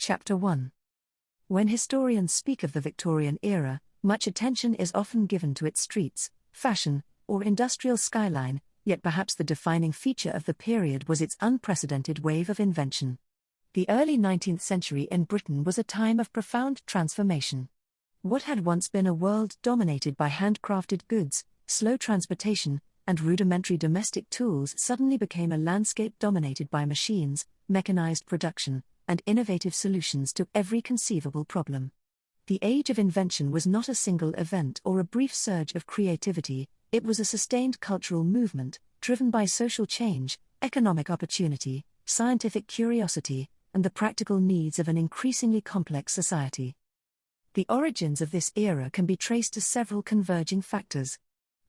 Chapter 1. When historians speak of the Victorian era, much attention is often given to its streets, fashion, or industrial skyline, yet perhaps the defining feature of the period was its unprecedented wave of invention. The early 19th century in Britain was a time of profound transformation. What had once been a world dominated by handcrafted goods, slow transportation, and rudimentary domestic tools suddenly became a landscape dominated by machines, mechanized production, and innovative solutions to every conceivable problem. The age of invention was not a single event or a brief surge of creativity, it was a sustained cultural movement, driven by social change, economic opportunity, scientific curiosity, and the practical needs of an increasingly complex society. The origins of this era can be traced to several converging factors.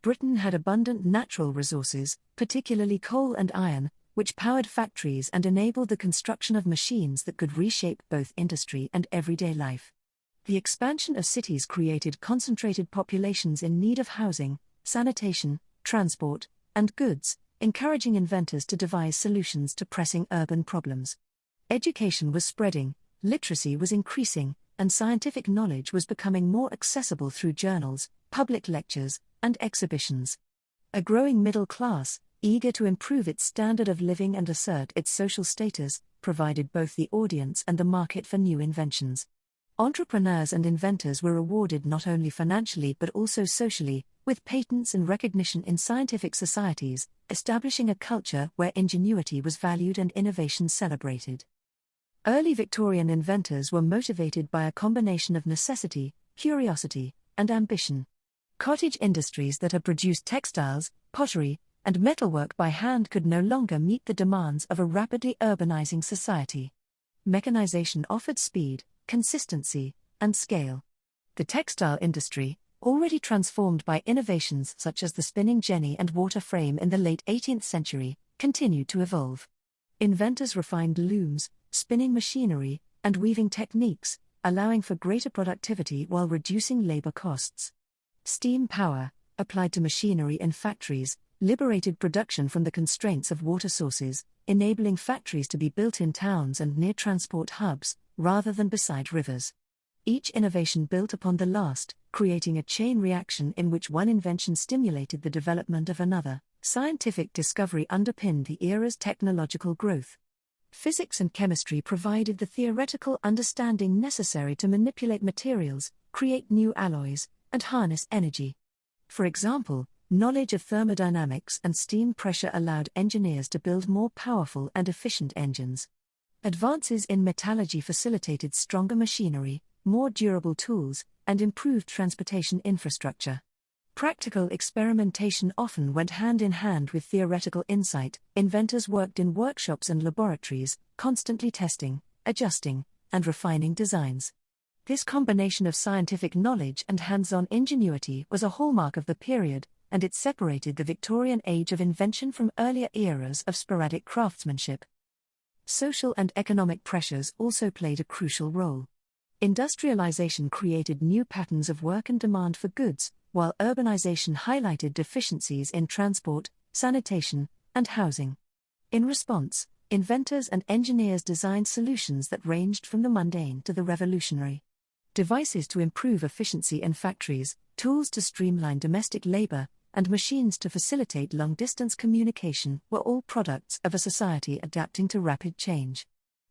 Britain had abundant natural resources, particularly coal and iron, which powered factories and enabled the construction of machines that could reshape both industry and everyday life. The expansion of cities created concentrated populations in need of housing, sanitation, transport, and goods, encouraging inventors to devise solutions to pressing urban problems. Education was spreading, literacy was increasing, and scientific knowledge was becoming more accessible through journals, public lectures, and exhibitions. A growing middle class, eager to improve its standard of living and assert its social status, provided both the audience and the market for new inventions. Entrepreneurs and inventors were rewarded not only financially but also socially, with patents and recognition in scientific societies, establishing a culture where ingenuity was valued and innovation celebrated. Early Victorian inventors were motivated by a combination of necessity, curiosity, and ambition. Cottage industries that had produced textiles, pottery, and metalwork by hand could no longer meet the demands of a rapidly urbanizing society. Mechanization offered speed, consistency, and scale. The textile industry, already transformed by innovations such as the spinning jenny and water frame in the late 18th century, continued to evolve. Inventors refined looms, spinning machinery, and weaving techniques, allowing for greater productivity while reducing labor costs. Steam power, applied to machinery in factories, liberated production from the constraints of water sources, enabling factories to be built in towns and near transport hubs, rather than beside rivers. Each innovation built upon the last, creating a chain reaction in which one invention stimulated the development of another. Scientific discovery underpinned the era's technological growth. Physics and chemistry provided the theoretical understanding necessary to manipulate materials, create new alloys, and harness energy. For example, knowledge of thermodynamics and steam pressure allowed engineers to build more powerful and efficient engines. Advances in metallurgy facilitated stronger machinery, more durable tools, and improved transportation infrastructure. Practical experimentation often went hand in hand with theoretical insight. Inventors worked in workshops and laboratories, constantly testing, adjusting, and refining designs. This combination of scientific knowledge and hands-on ingenuity was a hallmark of the period, and it separated the Victorian age of invention from earlier eras of sporadic craftsmanship. Social and economic pressures also played a crucial role. Industrialization created new patterns of work and demand for goods, while urbanization highlighted deficiencies in transport, sanitation, and housing. In response, inventors and engineers designed solutions that ranged from the mundane to the revolutionary. Devices to improve efficiency in factories, tools to streamline domestic labor, and machines to facilitate long-distance communication were all products of a society adapting to rapid change.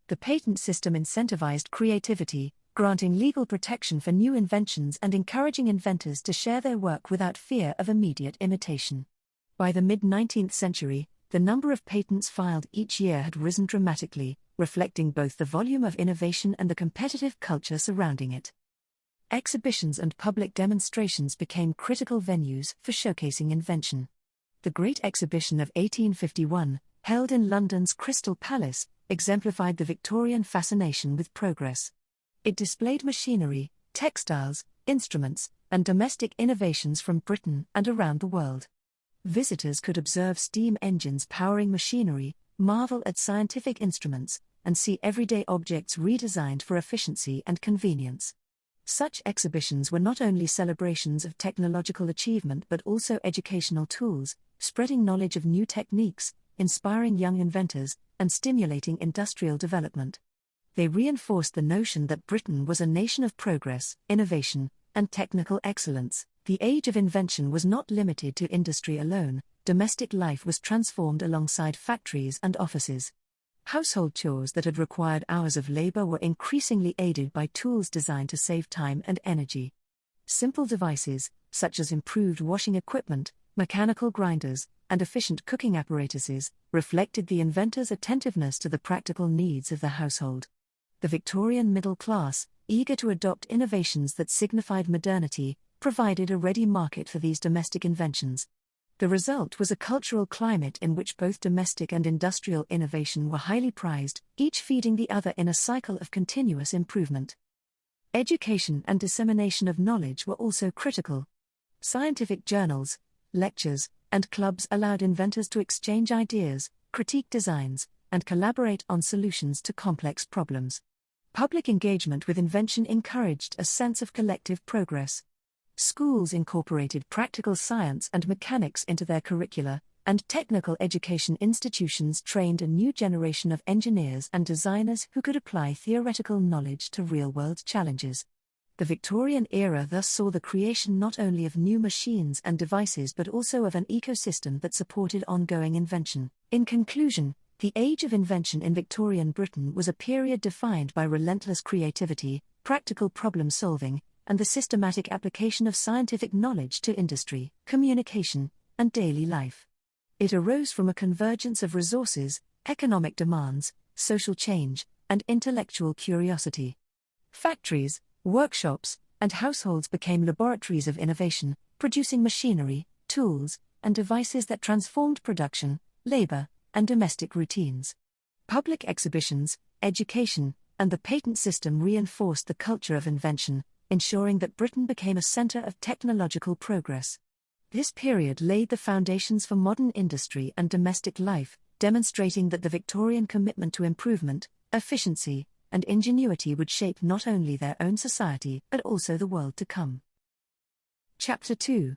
The patent system incentivized creativity, granting legal protection for new inventions and encouraging inventors to share their work without fear of immediate imitation. By the mid-19th century, the number of patents filed each year had risen dramatically, reflecting both the volume of innovation and the competitive culture surrounding it. Exhibitions and public demonstrations became critical venues for showcasing invention. The Great Exhibition of 1851, held in London's Crystal Palace, exemplified the Victorian fascination with progress. It displayed machinery, textiles, instruments, and domestic innovations from Britain and around the world. Visitors could observe steam engines powering machinery, marvel at scientific instruments, and see everyday objects redesigned for efficiency and convenience. Such exhibitions were not only celebrations of technological achievement but also educational tools, spreading knowledge of new techniques, inspiring young inventors, and stimulating industrial development. They reinforced the notion that Britain was a nation of progress, innovation, and technical excellence. The age of invention was not limited to industry alone. Domestic life was transformed alongside factories and offices. Household chores that had required hours of labor were increasingly aided by tools designed to save time and energy. Simple devices, such as improved washing equipment, mechanical grinders, and efficient cooking apparatuses, reflected the inventor's attentiveness to the practical needs of the household. The Victorian middle class, eager to adopt innovations that signified modernity, provided a ready market for these domestic inventions. The result was a cultural climate in which both domestic and industrial innovation were highly prized, each feeding the other in a cycle of continuous improvement. Education and dissemination of knowledge were also critical. Scientific journals, lectures, and clubs allowed inventors to exchange ideas, critique designs, and collaborate on solutions to complex problems. Public engagement with invention encouraged a sense of collective progress. Schools incorporated practical science and mechanics into their curricula, and technical education institutions trained a new generation of engineers and designers who could apply theoretical knowledge to real-world challenges. The Victorian era thus saw the creation not only of new machines and devices but also of an ecosystem that supported ongoing invention. In conclusion, the age of invention in Victorian Britain was a period defined by relentless creativity, practical problem-solving, and the systematic application of scientific knowledge to industry, communication, and daily life. It arose from a convergence of resources, economic demands, social change, and intellectual curiosity. Factories, workshops, and households became laboratories of innovation, producing machinery, tools, and devices that transformed production, labor, and domestic routines. Public exhibitions, education, and the patent system reinforced the culture of invention, ensuring that Britain became a centre of technological progress. This period laid the foundations for modern industry and domestic life, demonstrating that the Victorian commitment to improvement, efficiency, and ingenuity would shape not only their own society but also the world to come. Chapter 2.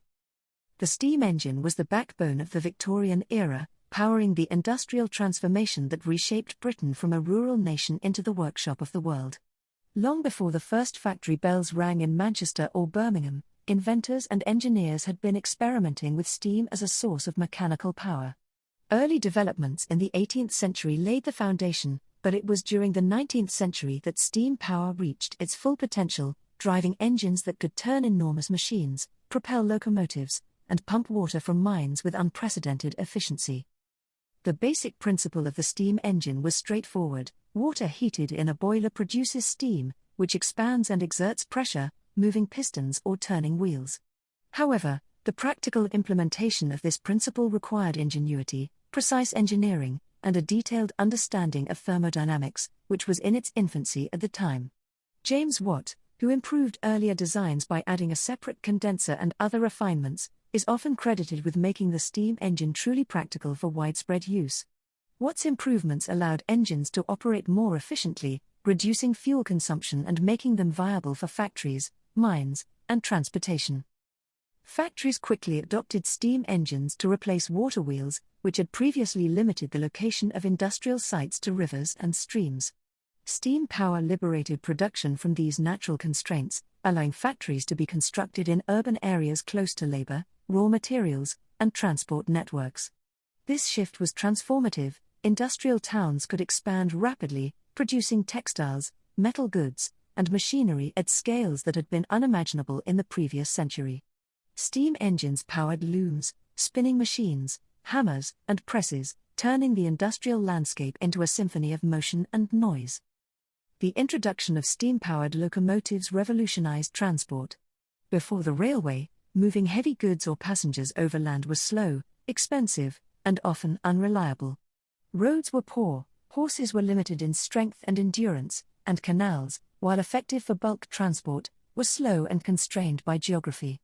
The steam engine was the backbone of the Victorian era, powering the industrial transformation that reshaped Britain from a rural nation into the workshop of the world. Long before the first factory bells rang in Manchester or Birmingham, inventors and engineers had been experimenting with steam as a source of mechanical power. Early developments in the 18th century laid the foundation, but it was during the 19th century that steam power reached its full potential, driving engines that could turn enormous machines, propel locomotives, and pump water from mines with unprecedented efficiency. The basic principle of the steam engine was straightforward: water heated in a boiler produces steam, which expands and exerts pressure, moving pistons or turning wheels. However, the practical implementation of this principle required ingenuity, precise engineering, and a detailed understanding of thermodynamics, which was in its infancy at the time. James Watt, who improved earlier designs by adding a separate condenser and other refinements, is often credited with making the steam engine truly practical for widespread use. Watt's improvements allowed engines to operate more efficiently, reducing fuel consumption and making them viable for factories, mines, and transportation. Factories quickly adopted steam engines to replace water wheels, which had previously limited the location of industrial sites to rivers and streams. Steam power liberated production from these natural constraints, allowing factories to be constructed in urban areas close to labor, raw materials, and transport networks. This shift was transformative. Industrial towns could expand rapidly, producing textiles, metal goods, and machinery at scales that had been unimaginable in the previous century. Steam engines powered looms, spinning machines, hammers, and presses, turning the industrial landscape into a symphony of motion and noise. The introduction of steam-powered locomotives revolutionized transport. Before the railway, moving heavy goods or passengers overland was slow, expensive, and often unreliable. Roads were poor, horses were limited in strength and endurance, and canals, while effective for bulk transport, were slow and constrained by geography.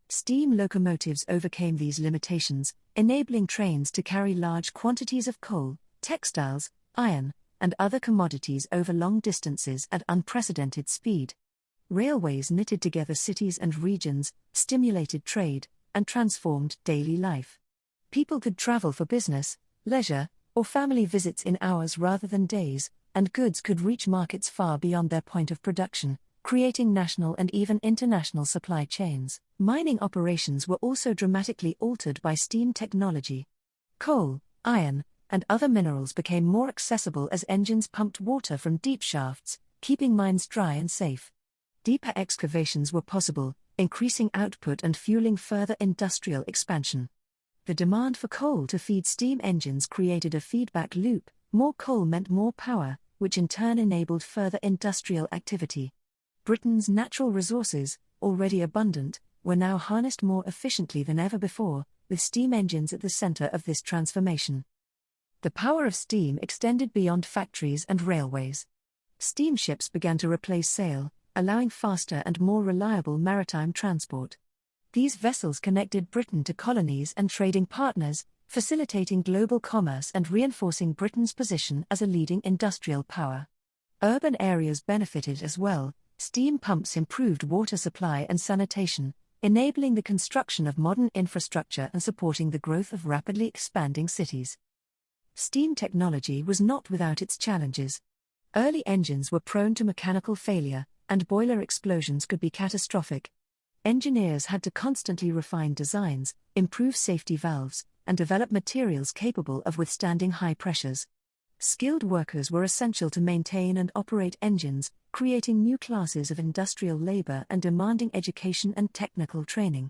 Steam locomotives overcame these limitations, enabling trains to carry large quantities of coal, textiles, iron, and other commodities over long distances at unprecedented speed. Railways knitted together cities and regions, stimulated trade, and transformed daily life. People could travel for business, leisure, or family visits in hours rather than days, and goods could reach markets far beyond their point of production, creating national and even international supply chains. Mining operations were also dramatically altered by steam technology. Coal, iron, and other minerals became more accessible as engines pumped water from deep shafts, keeping mines dry and safe. Deeper excavations were possible, increasing output and fueling further industrial expansion. The demand for coal to feed steam engines created a feedback loop. More coal meant more power, which in turn enabled further industrial activity. Britain's natural resources, already abundant, were now harnessed more efficiently than ever before, with steam engines at the centre of this transformation. The power of steam extended beyond factories and railways. Steamships began to replace sail, allowing faster and more reliable maritime transport. These vessels connected Britain to colonies and trading partners, facilitating global commerce and reinforcing Britain's position as a leading industrial power. Urban areas benefited as well. Steam pumps improved water supply and sanitation, enabling the construction of modern infrastructure and supporting the growth of rapidly expanding cities. Steam technology was not without its challenges. Early engines were prone to mechanical failure, and boiler explosions could be catastrophic. Engineers had to constantly refine designs, improve safety valves, and develop materials capable of withstanding high pressures. Skilled workers were essential to maintain and operate engines, creating new classes of industrial labor and demanding education and technical training.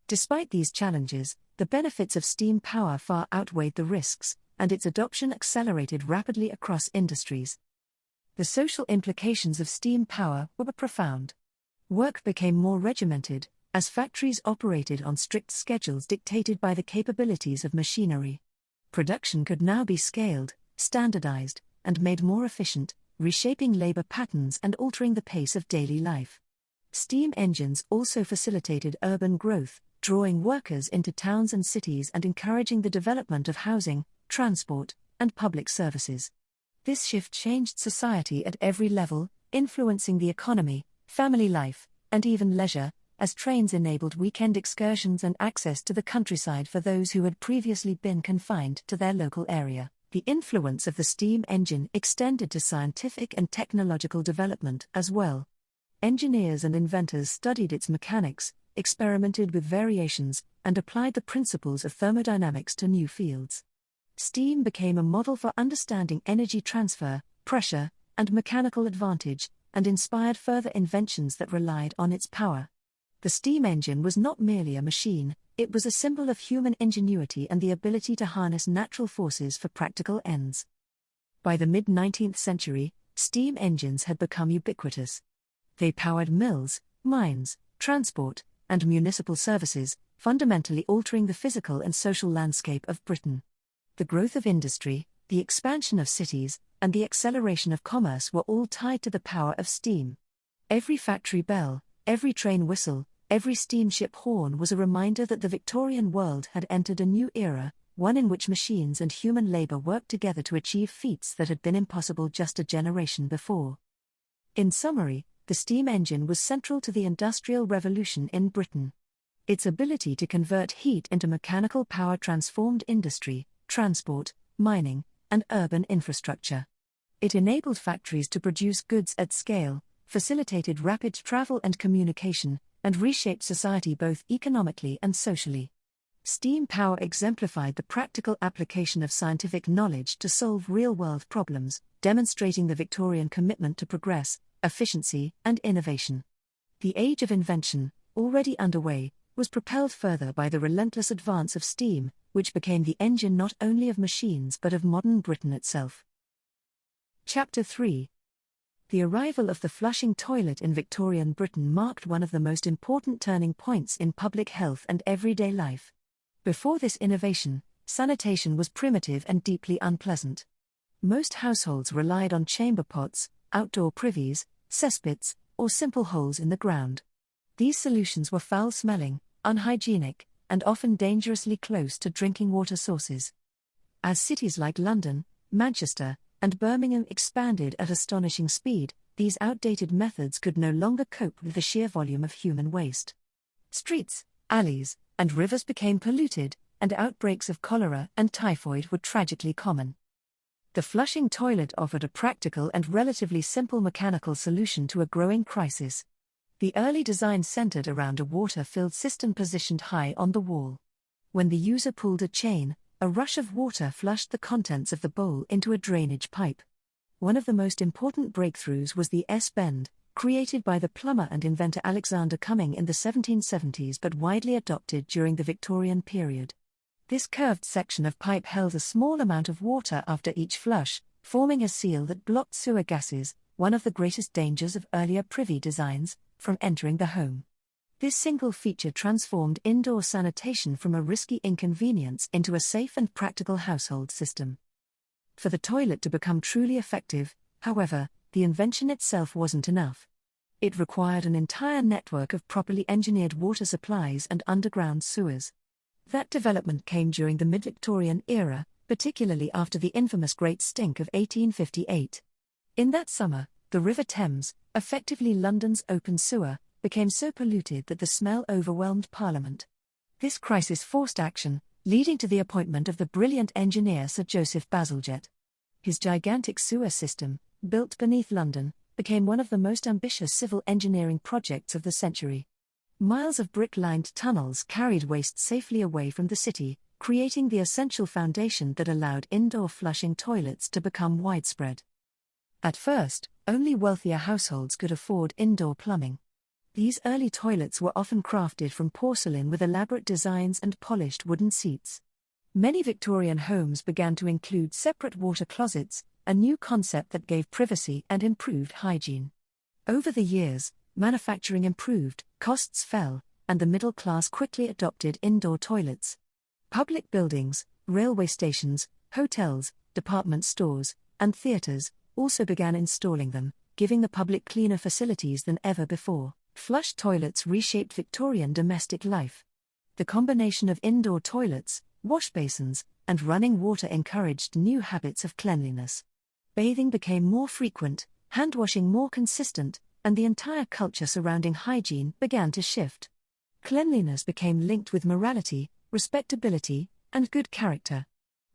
Despite these challenges, the benefits of steam power far outweighed the risks, and its adoption accelerated rapidly across industries. The social implications of steam power were profound. Work became more regimented, as factories operated on strict schedules dictated by the capabilities of machinery. Production could now be scaled, standardized, and made more efficient, reshaping labor patterns and altering the pace of daily life. Steam engines also facilitated urban growth, drawing workers into towns and cities and encouraging the development of housing, transport, and public services. This shift changed society at every level, influencing the economy, family life, and even leisure, as trains enabled weekend excursions and access to the countryside for those who had previously been confined to their local area. The influence of the steam engine extended to scientific and technological development as well. Engineers and inventors studied its mechanics, experimented with variations, and applied the principles of thermodynamics to new fields. Steam became a model for understanding energy transfer, pressure, and mechanical advantage, and inspired further inventions that relied on its power. The steam engine was not merely a machine, it was a symbol of human ingenuity and the ability to harness natural forces for practical ends. By the mid-19th century, steam engines had become ubiquitous. They powered mills, mines, transport, and municipal services, fundamentally altering the physical and social landscape of Britain. The growth of industry, the expansion of cities, and the acceleration of commerce were all tied to the power of steam. Every factory bell, every train whistle, every steamship horn was a reminder that the Victorian world had entered a new era, one in which machines and human labor worked together to achieve feats that had been impossible just a generation before. In summary, the steam engine was central to the Industrial Revolution in Britain. Its ability to convert heat into mechanical power transformed industry, transport, mining, and urban infrastructure. It enabled factories to produce goods at scale, facilitated rapid travel and communication, and reshaped society both economically and socially. Steam power exemplified the practical application of scientific knowledge to solve real-world problems, demonstrating the Victorian commitment to progress, efficiency, and innovation. The age of invention, already underway, was propelled further by the relentless advance of steam, which became the engine not only of machines but of modern Britain itself. Chapter 3. The arrival of the flushing toilet in Victorian Britain marked one of the most important turning points in public health and everyday life. Before this innovation, sanitation was primitive and deeply unpleasant. Most households relied on chamber pots, outdoor privies, cesspits, or simple holes in the ground. These solutions were foul-smelling, unhygienic, and often dangerously close to drinking water sources. As cities like London, Manchester, and Birmingham expanded at astonishing speed, these outdated methods could no longer cope with the sheer volume of human waste. Streets, alleys, and rivers became polluted, and outbreaks of cholera and typhoid were tragically common. The flushing toilet offered a practical and relatively simple mechanical solution to a growing crisis. The early design centered around a water-filled cistern positioned high on the wall. When the user pulled a chain, a rush of water flushed the contents of the bowl into a drainage pipe. One of the most important breakthroughs was the S-bend, created by the plumber and inventor Alexander Cumming in the 1770s but widely adopted during the Victorian period. This curved section of pipe held a small amount of water after each flush, forming a seal that blocked sewer gases, one of the greatest dangers of earlier privy designs, from entering the home. This single feature transformed indoor sanitation from a risky inconvenience into a safe and practical household system. For the toilet to become truly effective, however, the invention itself wasn't enough. It required an entire network of properly engineered water supplies and underground sewers. That development came during the mid-Victorian era, particularly after the infamous Great Stink of 1858. In that summer, the River Thames, effectively London's open sewer, became so polluted that the smell overwhelmed Parliament. This crisis forced action, leading to the appointment of the brilliant engineer Sir Joseph Bazalgette. His gigantic sewer system, built beneath London, became one of the most ambitious civil engineering projects of the century. Miles of brick-lined tunnels carried waste safely away from the city, creating the essential foundation that allowed indoor flushing toilets to become widespread. At first, only wealthier households could afford indoor plumbing. These early toilets were often crafted from porcelain with elaborate designs and polished wooden seats. Many Victorian homes began to include separate water closets, a new concept that gave privacy and improved hygiene. Over the years, manufacturing improved, costs fell, and the middle class quickly adopted indoor toilets. Public buildings, railway stations, hotels, department stores, and theatres also began installing them, giving the public cleaner facilities than ever before. Flush toilets reshaped Victorian domestic life. The combination of indoor toilets, wash basins, and running water encouraged new habits of cleanliness. Bathing became more frequent, hand-washing more consistent, and the entire culture surrounding hygiene began to shift. Cleanliness became linked with morality, respectability, and good character.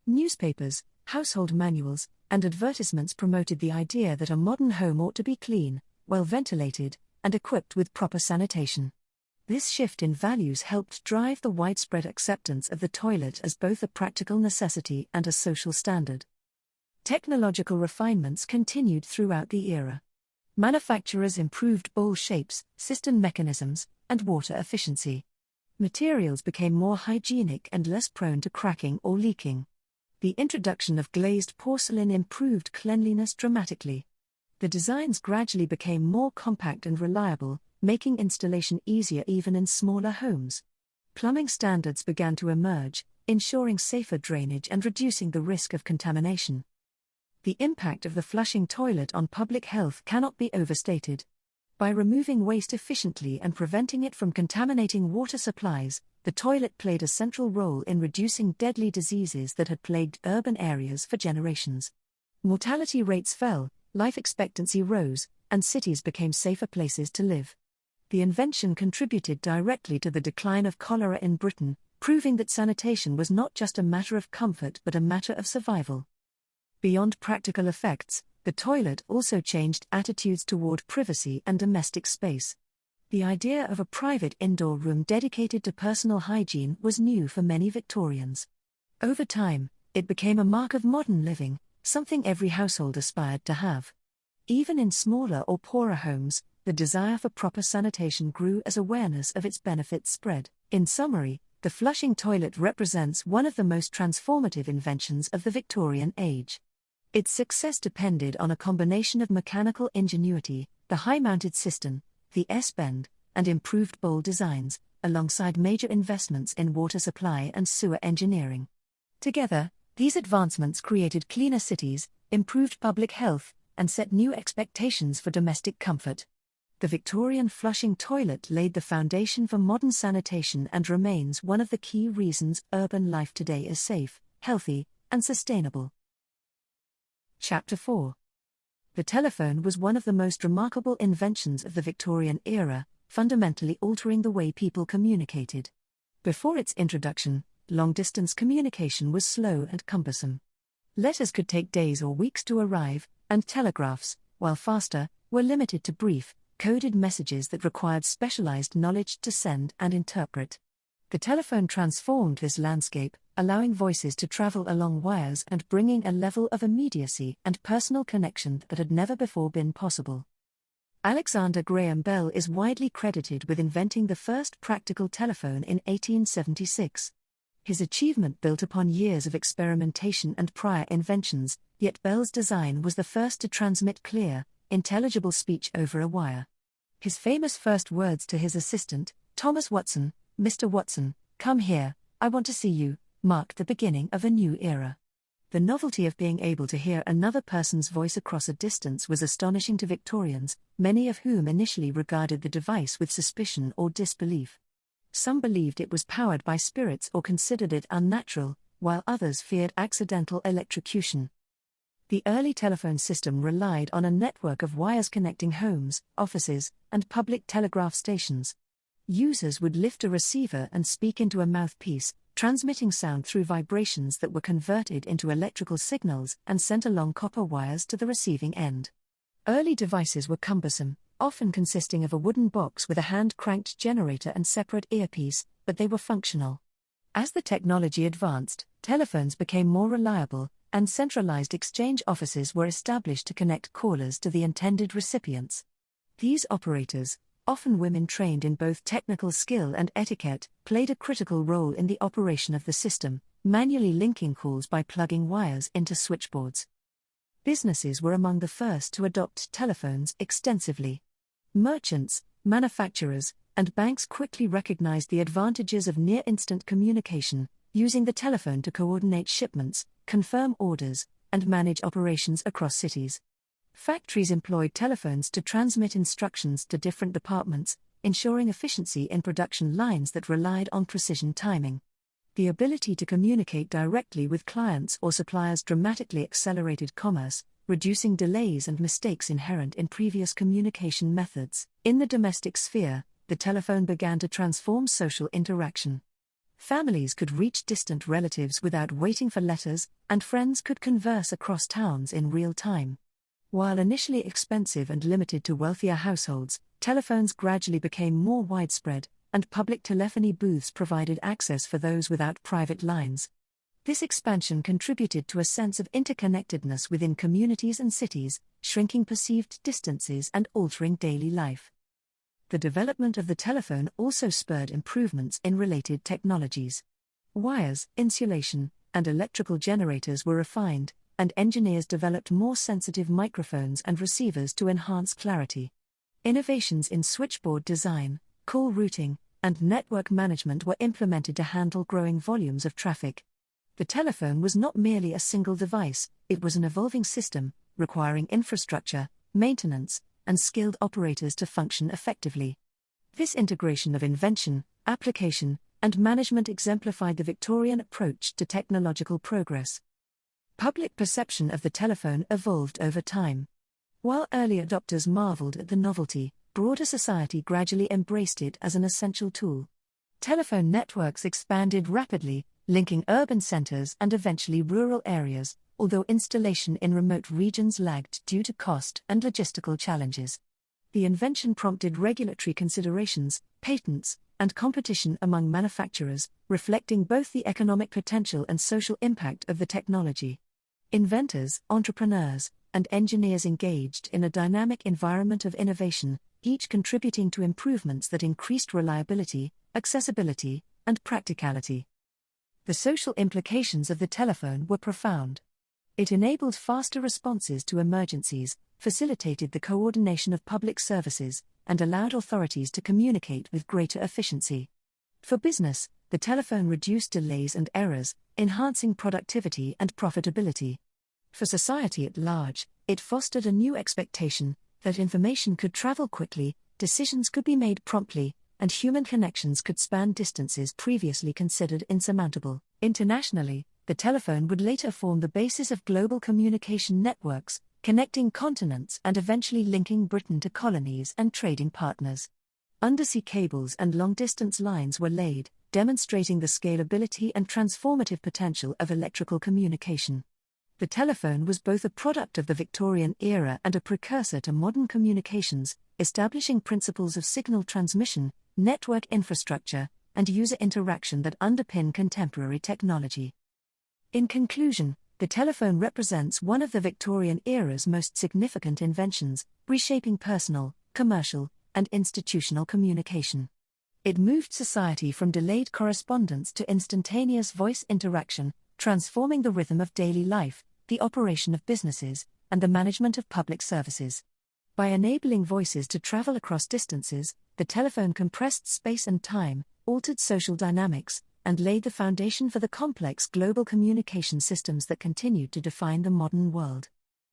Newspapers, household manuals, and advertisements promoted the idea that a modern home ought to be clean, well ventilated, and equipped with proper sanitation. This shift in values helped drive the widespread acceptance of the toilet as both a practical necessity and a social standard. Technological refinements continued throughout the era. Manufacturers improved bowl shapes, cistern mechanisms, and water efficiency. Materials became more hygienic and less prone to cracking or leaking. The introduction of glazed porcelain improved cleanliness dramatically. The designs gradually became more compact and reliable, making installation easier even in smaller homes. Plumbing standards began to emerge, ensuring safer drainage and reducing the risk of contamination. The impact of the flushing toilet on public health cannot be overstated. By removing waste efficiently and preventing it from contaminating water supplies, the toilet played a central role in reducing deadly diseases that had plagued urban areas for generations. Mortality rates fell, life expectancy rose, and cities became safer places to live. The invention contributed directly to the decline of cholera in Britain, proving that sanitation was not just a matter of comfort but a matter of survival. Beyond practical effects, the toilet also changed attitudes toward privacy and domestic space. The idea of a private indoor room dedicated to personal hygiene was new for many Victorians. Over time, it became a mark of modern living, something every household aspired to have. Even in smaller or poorer homes, the desire for proper sanitation grew as awareness of its benefits spread. In summary, the flushing toilet represents one of the most transformative inventions of the Victorian age. Its success depended on a combination of mechanical ingenuity, the high-mounted cistern, the S-bend, and improved bowl designs, alongside major investments in water supply and sewer engineering. Together, these advancements created cleaner cities, improved public health, and set new expectations for domestic comfort. The Victorian flushing toilet laid the foundation for modern sanitation and remains one of the key reasons urban life today is safe, healthy, and sustainable. Chapter 4. The telephone was one of the most remarkable inventions of the Victorian era, fundamentally altering the way people communicated. Before its introduction, long-distance communication was slow and cumbersome. Letters could take days or weeks to arrive, and telegraphs, while faster, were limited to brief, coded messages that required specialized knowledge to send and interpret. The telephone transformed this landscape, allowing voices to travel along wires and bringing a level of immediacy and personal connection that had never before been possible. Alexander Graham Bell is widely credited with inventing the first practical telephone in 1876. His achievement built upon years of experimentation and prior inventions, yet Bell's design was the first to transmit clear, intelligible speech over a wire. His famous first words to his assistant, Thomas Watson, "Mr. Watson, come here, I want to see you," marked the beginning of a new era. The novelty of being able to hear another person's voice across a distance was astonishing to Victorians, many of whom initially regarded the device with suspicion or disbelief. Some believed it was powered by spirits or considered it unnatural, while others feared accidental electrocution. The early telephone system relied on a network of wires connecting homes, offices, and public telegraph stations. Users would lift a receiver and speak into a mouthpiece, transmitting sound through vibrations that were converted into electrical signals and sent along copper wires to the receiving end. Early devices were cumbersome, often consisting of a wooden box with a hand-cranked generator and separate earpiece, but they were functional. As the technology advanced, telephones became more reliable, and centralized exchange offices were established to connect callers to the intended recipients. These operators, often women trained in both technical skill and etiquette, played a critical role in the operation of the system, manually linking calls by plugging wires into switchboards. Businesses were among the first to adopt telephones extensively. Merchants, manufacturers, and banks quickly recognized the advantages of near-instant communication, using the telephone to coordinate shipments, confirm orders, and manage operations across cities. Factories employed telephones to transmit instructions to different departments, ensuring efficiency in production lines that relied on precision timing. The ability to communicate directly with clients or suppliers dramatically accelerated commerce, reducing delays and mistakes inherent in previous communication methods. In the domestic sphere, the telephone began to transform social interaction. Families could reach distant relatives without waiting for letters, and friends could converse across towns in real time. While initially expensive and limited to wealthier households, telephones gradually became more widespread, and public telephony booths provided access for those without private lines. This expansion contributed to a sense of interconnectedness within communities and cities, shrinking perceived distances and altering daily life. The development of the telephone also spurred improvements in related technologies. Wires, insulation, and electrical generators were refined, and engineers developed more sensitive microphones and receivers to enhance clarity. Innovations in switchboard design, call routing, and network management were implemented to handle growing volumes of traffic. The telephone was not merely a single device, it was an evolving system, requiring infrastructure, maintenance, and skilled operators to function effectively. This integration of invention, application, and management exemplified the Victorian approach to technological progress. Public perception of the telephone evolved over time. While early adopters marveled at the novelty, broader society gradually embraced it as an essential tool. Telephone networks expanded rapidly, linking urban centers and eventually rural areas, although installation in remote regions lagged due to cost and logistical challenges. The invention prompted regulatory considerations, patents, and competition among manufacturers, reflecting both the economic potential and social impact of the technology. Inventors, entrepreneurs, and engineers engaged in a dynamic environment of innovation, each contributing to improvements that increased reliability, accessibility, and practicality. The social implications of the telephone were profound. It enabled faster responses to emergencies, facilitated the coordination of public services, and allowed authorities to communicate with greater efficiency. For business, the telephone reduced delays and errors, enhancing productivity and profitability. For society at large, it fostered a new expectation that information could travel quickly, decisions could be made promptly, and human connections could span distances previously considered insurmountable. Internationally, the telephone would later form the basis of global communication networks, connecting continents and eventually linking Britain to colonies and trading partners. Undersea cables and long-distance lines were laid, demonstrating the scalability and transformative potential of electrical communication. The telephone was both a product of the Victorian era and a precursor to modern communications, establishing principles of signal transmission, network infrastructure, and user interaction that underpin contemporary technology. In conclusion, the telephone represents one of the Victorian era's most significant inventions, reshaping personal, commercial, and institutional communication. It moved society from delayed correspondence to instantaneous voice interaction, transforming the rhythm of daily life, the operation of businesses, and the management of public services. By enabling voices to travel across distances, the telephone compressed space and time, altered social dynamics, and laid the foundation for the complex global communication systems that continued to define the modern world.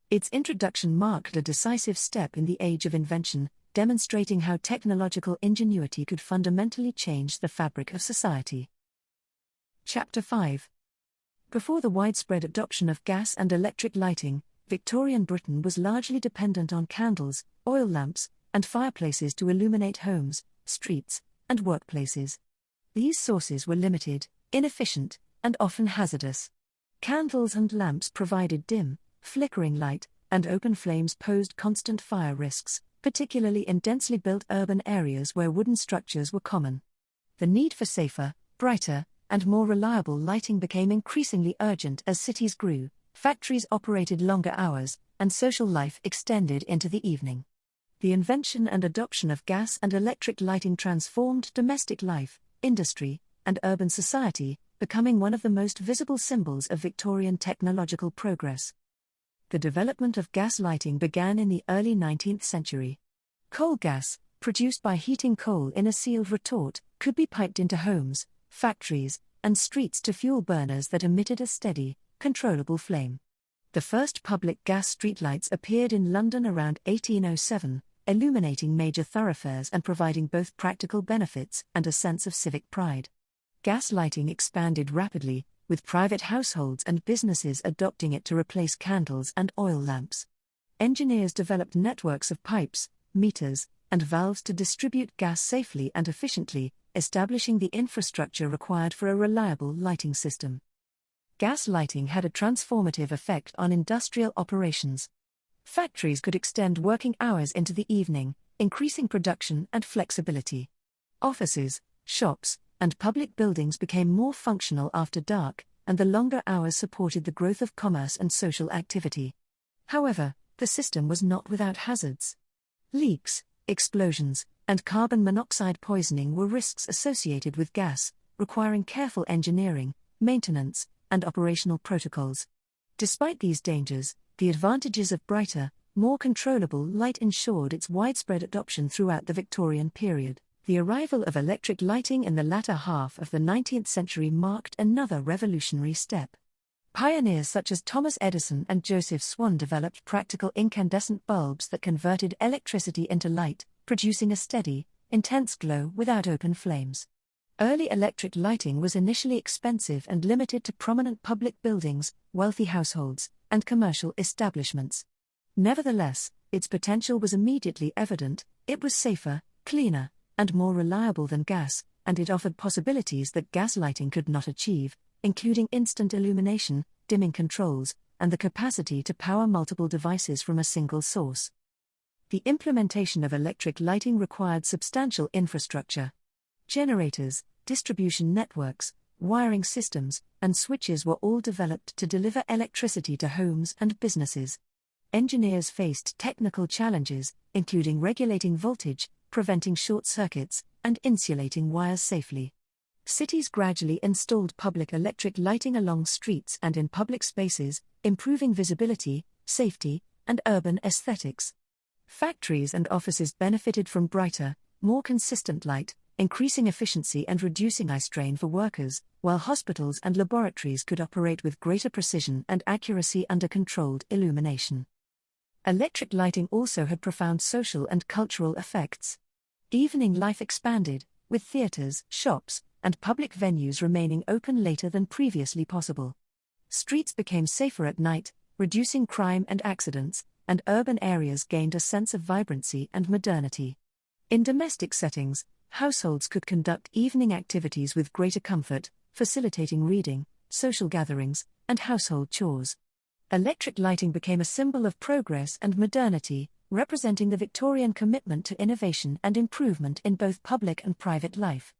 Its introduction marked a decisive step in the age of invention, demonstrating how technological ingenuity could fundamentally change the fabric of society. Chapter 5. Before the widespread adoption of gas and electric lighting, Victorian Britain was largely dependent on candles, oil lamps, and fireplaces to illuminate homes, streets, and workplaces. These sources were limited, inefficient, and often hazardous. Candles and lamps provided dim, flickering light, and open flames posed constant fire risks, particularly in densely built urban areas where wooden structures were common. The need for safer, brighter, and more reliable lighting became increasingly urgent as cities grew, factories operated longer hours, and social life extended into the evening. The invention and adoption of gas and electric lighting transformed domestic life, industry, and urban society, becoming one of the most visible symbols of Victorian technological progress. The development of gas lighting began in the early 19th century. Coal gas, produced by heating coal in a sealed retort, could be piped into homes, factories, and streets to fuel burners that emitted a steady, controllable flame. The first public gas streetlights appeared in London around 1807, illuminating major thoroughfares and providing both practical benefits and a sense of civic pride. Gas lighting expanded rapidly, with private households and businesses adopting it to replace candles and oil lamps. Engineers developed networks of pipes, meters, and valves to distribute gas safely and efficiently, establishing the infrastructure required for a reliable lighting system. Gas lighting had a transformative effect on industrial operations. Factories could extend working hours into the evening, increasing production and flexibility. Offices, shops, and public buildings became more functional after dark, and the longer hours supported the growth of commerce and social activity. However, the system was not without hazards. Leaks, explosions, and carbon monoxide poisoning were risks associated with gas, requiring careful engineering, maintenance, and operational protocols. Despite these dangers, the advantages of brighter, more controllable light ensured its widespread adoption throughout the Victorian period. The arrival of electric lighting in the latter half of the 19th century marked another revolutionary step. Pioneers such as Thomas Edison and Joseph Swan developed practical incandescent bulbs that converted electricity into light, producing a steady, intense glow without open flames. Early electric lighting was initially expensive and limited to prominent public buildings, wealthy households, and commercial establishments. Nevertheless, its potential was immediately evident. It was safer, cleaner, and more reliable than gas, and it offered possibilities that gas lighting could not achieve, including instant illumination, dimming controls, and the capacity to power multiple devices from a single source. The implementation of electric lighting required substantial infrastructure. Generators, distribution networks, wiring systems, and switches were all developed to deliver electricity to homes and businesses. Engineers faced technical challenges, including regulating voltage, preventing short circuits, and insulating wires safely. Cities gradually installed public electric lighting along streets and in public spaces, improving visibility, safety, and urban aesthetics. Factories and offices benefited from brighter, more consistent light, increasing efficiency and reducing eye strain for workers, while hospitals and laboratories could operate with greater precision and accuracy under controlled illumination. Electric lighting also had profound social and cultural effects. Evening life expanded, with theaters, shops, and public venues remaining open later than previously possible. Streets became safer at night, reducing crime and accidents, and urban areas gained a sense of vibrancy and modernity. In domestic settings, households could conduct evening activities with greater comfort, facilitating reading, social gatherings, and household chores. Electric lighting became a symbol of progress and modernity, representing the Victorian commitment to innovation and improvement in both public and private life.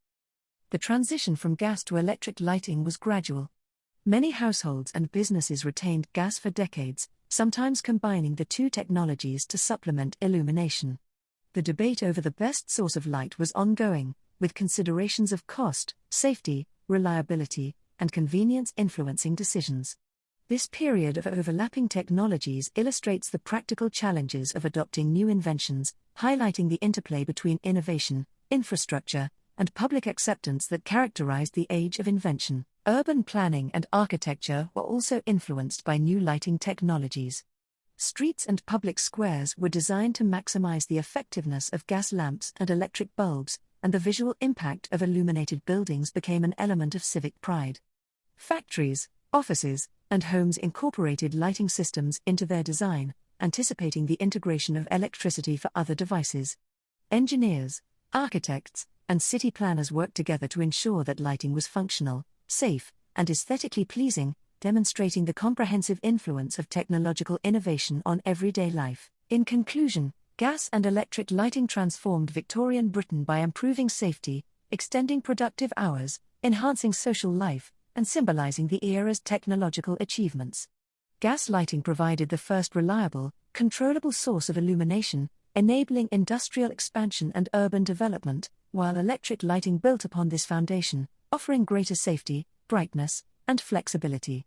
The transition from gas to electric lighting was gradual. Many households and businesses retained gas for decades, sometimes combining the two technologies to supplement illumination. The debate over the best source of light was ongoing, with considerations of cost, safety, reliability, and convenience influencing decisions. This period of overlapping technologies illustrates the practical challenges of adopting new inventions, highlighting the interplay between innovation, infrastructure, and public acceptance that characterized the age of invention. Urban planning and architecture were also influenced by new lighting technologies. Streets and public squares were designed to maximize the effectiveness of gas lamps and electric bulbs, and the visual impact of illuminated buildings became an element of civic pride. Factories, offices, and homes incorporated lighting systems into their design, anticipating the integration of electricity for other devices. Engineers, architects, and city planners worked together to ensure that lighting was functional, safe, and aesthetically pleasing, demonstrating the comprehensive influence of technological innovation on everyday life. In conclusion, gas and electric lighting transformed Victorian Britain by improving safety, extending productive hours, enhancing social life, and symbolizing the era's technological achievements. Gas lighting provided the first reliable, controllable source of illumination, enabling industrial expansion and urban development, while electric lighting built upon this foundation, offering greater safety, brightness, and flexibility.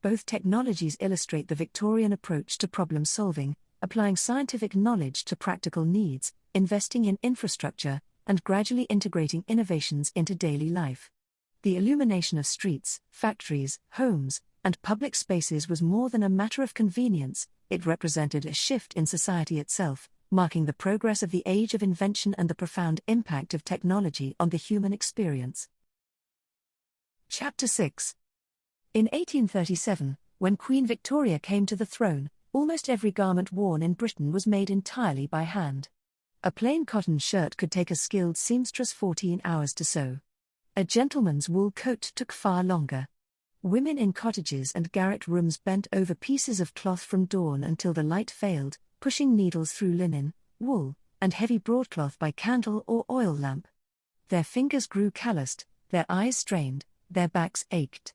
Both technologies illustrate the Victorian approach to problem solving, applying scientific knowledge to practical needs, investing in infrastructure, and gradually integrating innovations into daily life. The illumination of streets, factories, homes, and public spaces was more than a matter of convenience, it represented a shift in society itself, marking the progress of the age of invention and the profound impact of technology on the human experience. Chapter 6. In 1837, when Queen Victoria came to the throne, almost every garment worn in Britain was made entirely by hand. A plain cotton shirt could take a skilled seamstress 14 hours to sew. A gentleman's wool coat took far longer. Women in cottages and garret rooms bent over pieces of cloth from dawn until the light failed, pushing needles through linen, wool, and heavy broadcloth by candle or oil lamp. Their fingers grew calloused, their eyes strained, their backs ached.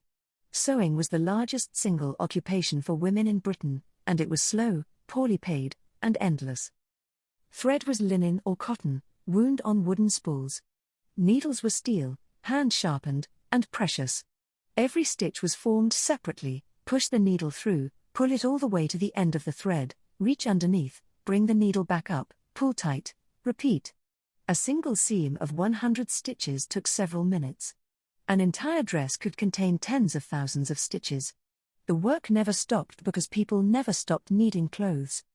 Sewing was the largest single occupation for women in Britain, and it was slow, poorly paid, and endless. Thread was linen or cotton, wound on wooden spools. Needles were steel, hand-sharpened, and precious. Every stitch was formed separately: push the needle through, pull it all the way to the end of the thread, reach underneath, bring the needle back up, pull tight, repeat. A single seam of 100 stitches took several minutes. An entire dress could contain tens of thousands of stitches. The work never stopped because people never stopped needing clothes.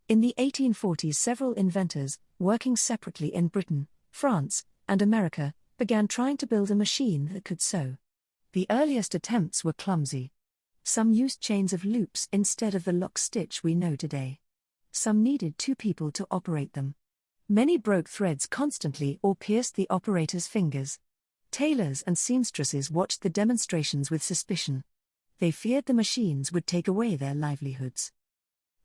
In the 1840s, several inventors, working separately in Britain, France, and America, began trying to build a machine that could sew. The earliest attempts were clumsy. Some used chains of loops instead of the lock stitch we know today. Some needed 2 people to operate them. Many broke threads constantly or pierced the operator's fingers. Tailors and seamstresses watched the demonstrations with suspicion. They feared the machines would take away their livelihoods.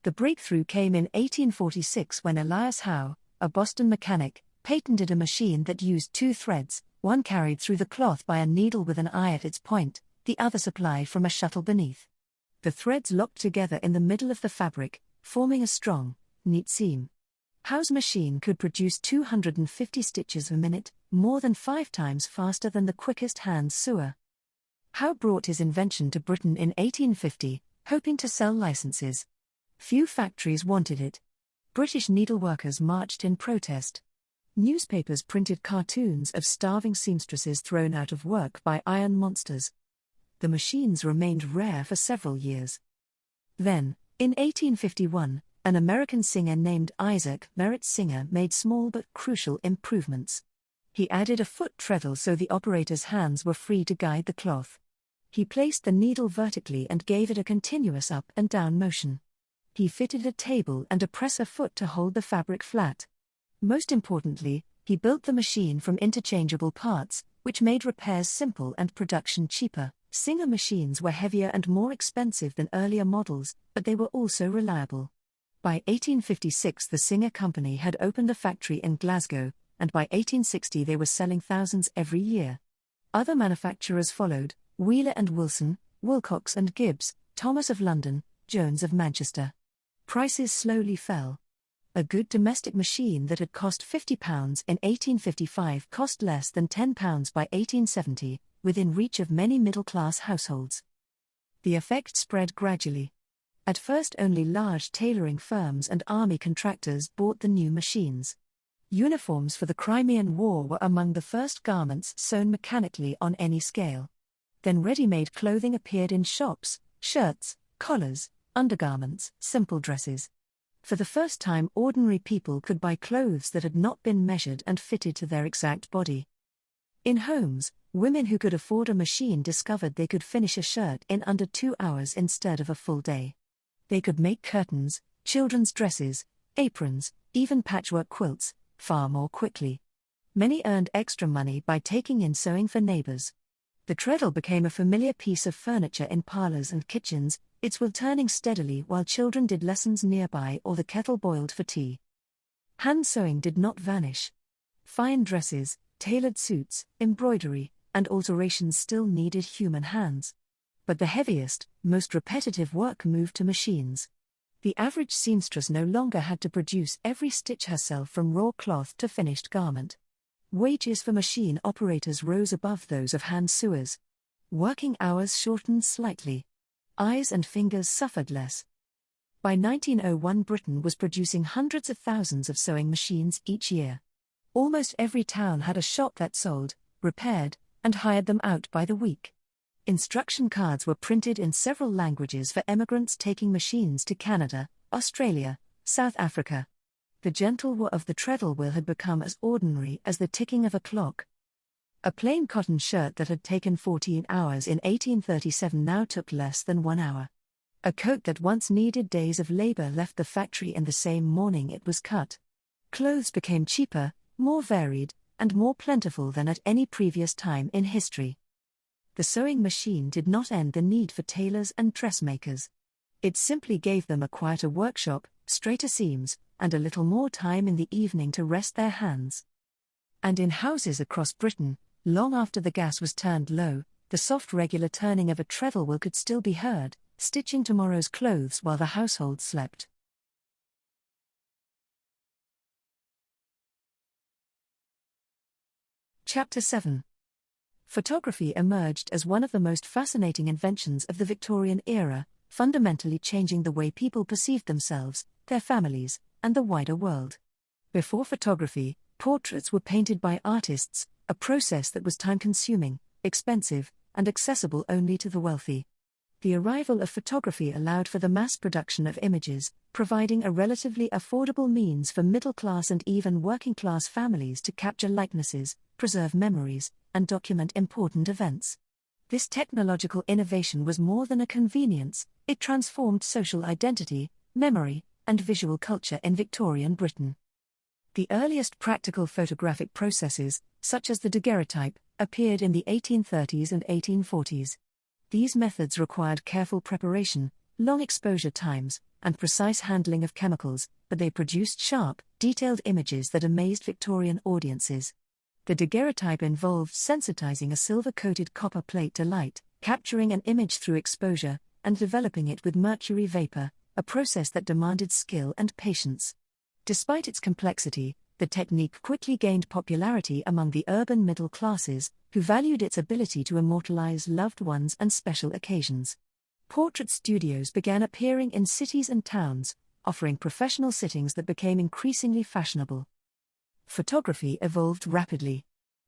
The breakthrough came in 1846 when Elias Howe, a Boston mechanic, patented a machine that used 2 threads, one carried through the cloth by a needle with an eye at its point, the other supplied from a shuttle beneath. The threads locked together in the middle of the fabric, forming a strong, neat seam. Howe's machine could produce 250 stitches a minute, more than 5 times faster than the quickest hand sewer. Howe brought his invention to Britain in 1850, hoping to sell licenses. Few factories wanted it. British needleworkers marched in protest. Newspapers printed cartoons of starving seamstresses thrown out of work by iron monsters. The machines remained rare for several years. Then, in 1851, an American singer named Isaac Merritt Singer made small but crucial improvements. He added a foot treadle so the operator's hands were free to guide the cloth. He placed the needle vertically and gave it a continuous up and down motion. He fitted a table and a presser foot to hold the fabric flat. Most importantly, he built the machine from interchangeable parts, which made repairs simple and production cheaper. Singer machines were heavier and more expensive than earlier models, but they were also reliable. By 1856 the Singer Company had opened a factory in Glasgow, and by 1860 they were selling thousands every year. Other manufacturers followed: Wheeler and Wilson, Wilcox and Gibbs, Thomas of London, Jones of Manchester. Prices slowly fell. A good domestic machine that had cost £50 in 1855 cost less than £10 by 1870, within reach of many middle-class households. The effect spread gradually. At first only large tailoring firms and army contractors bought the new machines. Uniforms for the Crimean War were among the first garments sewn mechanically on any scale. Then ready-made clothing appeared in shops: shirts, collars, undergarments, simple dresses. For the first time ordinary people could buy clothes that had not been measured and fitted to their exact body. In homes, women who could afford a machine discovered they could finish a shirt in under 2 hours instead of a full day. They could make curtains, children's dresses, aprons, even patchwork quilts, far more quickly. Many earned extra money by taking in sewing for neighbors. The treadle became a familiar piece of furniture in parlors and kitchens, its wheel turning steadily while children did lessons nearby or the kettle boiled for tea. Hand sewing did not vanish. Fine dresses, tailored suits, embroidery, and alterations still needed human hands. But the heaviest, most repetitive work moved to machines. The average seamstress no longer had to produce every stitch herself from raw cloth to finished garment. Wages for machine operators rose above those of hand sewers. Working hours shortened slightly. Eyes and fingers suffered less. By 1901 Britain was producing hundreds of thousands of sewing machines each year. Almost every town had a shop that sold, repaired, and hired them out by the week. Instruction cards were printed in several languages for emigrants taking machines to Canada, Australia, South Africa. The gentle whir of the treadle wheel had become as ordinary as the ticking of a clock. A plain cotton shirt that had taken 14 hours in 1837 now took less than 1 hour. A coat that once needed days of labor left the factory in the same morning it was cut. Clothes became cheaper, more varied, and more plentiful than at any previous time in history. The sewing machine did not end the need for tailors and dressmakers. It simply gave them a quieter workshop, straighter seams, and a little more time in the evening to rest their hands. And in houses across Britain, long after the gas was turned low, the soft regular turning of a treadle wheel could still be heard, stitching tomorrow's clothes while the household slept. Chapter 7. Photography emerged as one of the most fascinating inventions of the Victorian era, fundamentally changing the way people perceived themselves, their families, and the wider world. Before photography, portraits were painted by artists, a process that was time-consuming, expensive, and accessible only to the wealthy. The arrival of photography allowed for the mass production of images, providing a relatively affordable means for middle-class and even working-class families to capture likenesses, preserve memories, and document important events. This technological innovation was more than a convenience, it transformed social identity, memory, and visual culture in Victorian Britain. The earliest practical photographic processes, such as the daguerreotype, appeared in the 1830s and 1840s. These methods required careful preparation, long exposure times, and precise handling of chemicals, but they produced sharp, detailed images that amazed Victorian audiences. The daguerreotype involved sensitizing a silver-coated copper plate to light, capturing an image through exposure, and developing it with mercury vapor, a process that demanded skill and patience. Despite its complexity, the technique quickly gained popularity among the urban middle classes, who valued its ability to immortalize loved ones and special occasions. Portrait studios began appearing in cities and towns, offering professional sittings that became increasingly fashionable. Photography evolved rapidly.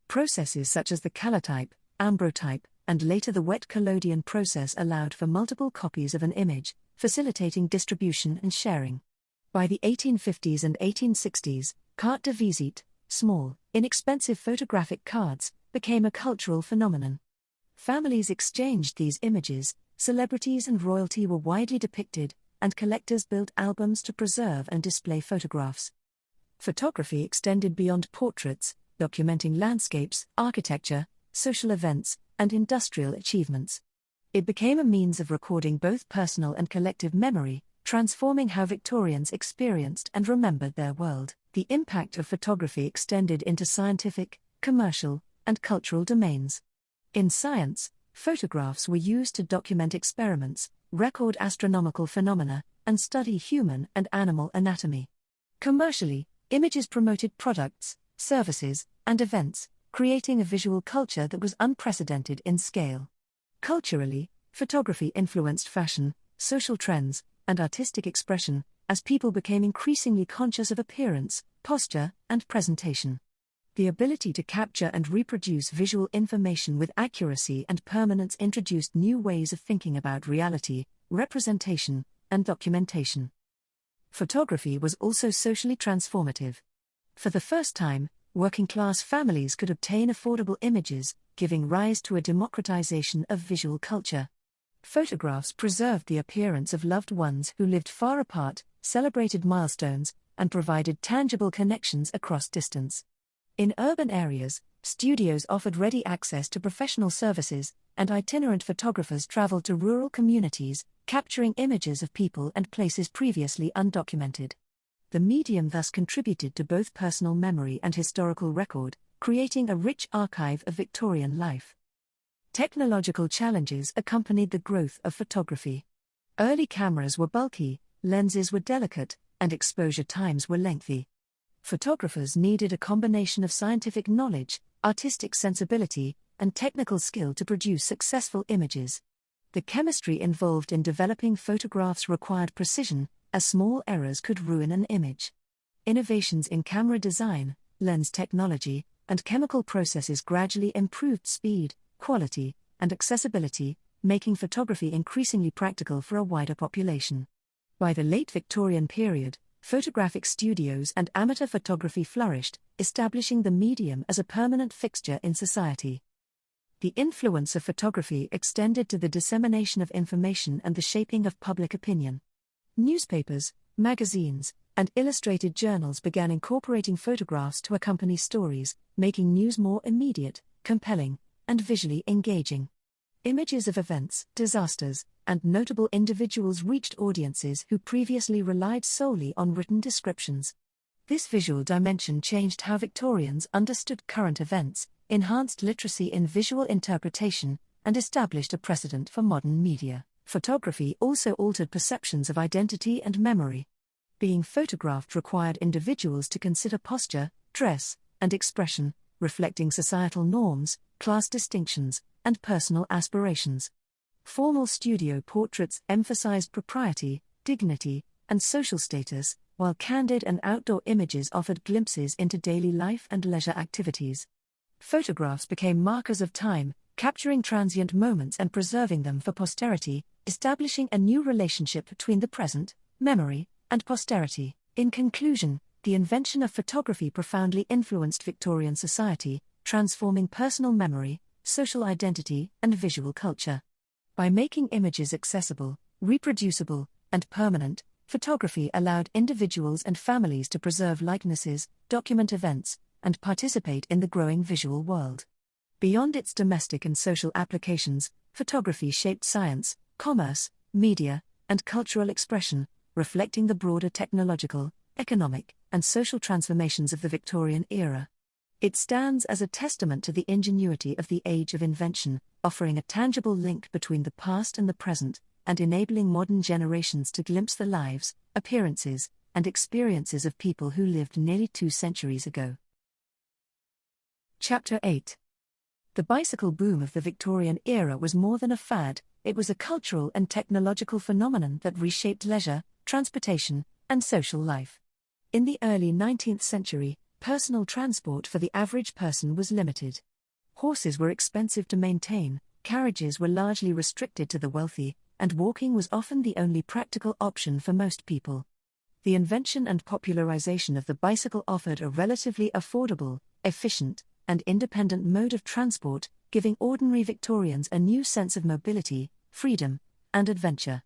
Processes such as the calotype, ambrotype, and later the wet collodion process allowed for multiple copies of an image, facilitating distribution and sharing. By the 1850s and 1860s, carte de visite, small, inexpensive photographic cards, became a cultural phenomenon. Families exchanged these images, celebrities and royalty were widely depicted, and collectors built albums to preserve and display photographs. Photography extended beyond portraits, documenting landscapes, architecture, social events, and industrial achievements. It became a means of recording both personal and collective memory, transforming how Victorians experienced and remembered their world. The impact of photography extended into scientific, commercial, and cultural domains. In science, photographs were used to document experiments, record astronomical phenomena, and study human and animal anatomy. Commercially, images promoted products, services, and events, creating a visual culture that was unprecedented in scale. Culturally, photography influenced fashion, social trends, and artistic expression, as people became increasingly conscious of appearance, posture, and presentation. The ability to capture and reproduce visual information with accuracy and permanence introduced new ways of thinking about reality, representation, and documentation. Photography was also socially transformative. For the first time, working-class families could obtain affordable images, giving rise to a democratization of visual culture. Photographs preserved the appearance of loved ones who lived far apart, celebrated milestones, and provided tangible connections across distance. In urban areas, studios offered ready access to professional services, and itinerant photographers traveled to rural communities, capturing images of people and places previously undocumented. The medium thus contributed to both personal memory and historical record, creating a rich archive of Victorian life. Technological challenges accompanied the growth of photography. Early cameras were bulky, lenses were delicate, and exposure times were lengthy. Photographers needed a combination of scientific knowledge, artistic sensibility, and technical skill to produce successful images. The chemistry involved in developing photographs required precision, as small errors could ruin an image. Innovations in camera design, lens technology, and chemical processes gradually improved speed, quality, and accessibility, making photography increasingly practical for a wider population. By the late Victorian period, photographic studios and amateur photography flourished, establishing the medium as a permanent fixture in society. The influence of photography extended to the dissemination of information and the shaping of public opinion. Newspapers, magazines, and illustrated journals began incorporating photographs to accompany stories, making news more immediate, compelling, and visually engaging. Images of events, disasters, and notable individuals reached audiences who previously relied solely on written descriptions. This visual dimension changed how Victorians understood current events, enhanced literacy in visual interpretation, and established a precedent for modern media. Photography also altered perceptions of identity and memory. Being photographed required individuals to consider posture, dress, and expression, reflecting societal norms, class distinctions, and personal aspirations. Formal studio portraits emphasized propriety, dignity, and social status, while candid and outdoor images offered glimpses into daily life and leisure activities. Photographs became markers of time, capturing transient moments and preserving them for posterity, establishing a new relationship between the present, memory, and posterity. In conclusion, the invention of photography profoundly influenced Victorian society, transforming personal memory, social identity, and visual culture. By making images accessible, reproducible, and permanent, photography allowed individuals and families to preserve likenesses, document events, and participate in the growing visual world. Beyond its domestic and social applications, photography shaped science, commerce, media, and cultural expression, reflecting the broader technological, economic, and social transformations of the Victorian era. It stands as a testament to the ingenuity of the age of invention, offering a tangible link between the past and the present, and enabling modern generations to glimpse the lives, appearances, and experiences of people who lived nearly 2 centuries ago. Chapter 8. The bicycle boom of the Victorian era was more than a fad, it was a cultural and technological phenomenon that reshaped leisure, transportation, and social life. In the early 19th century, personal transport for the average person was limited. Horses were expensive to maintain, carriages were largely restricted to the wealthy, and walking was often the only practical option for most people. The invention and popularization of the bicycle offered a relatively affordable, efficient, and independent mode of transport, giving ordinary Victorians a new sense of mobility, freedom, and adventure.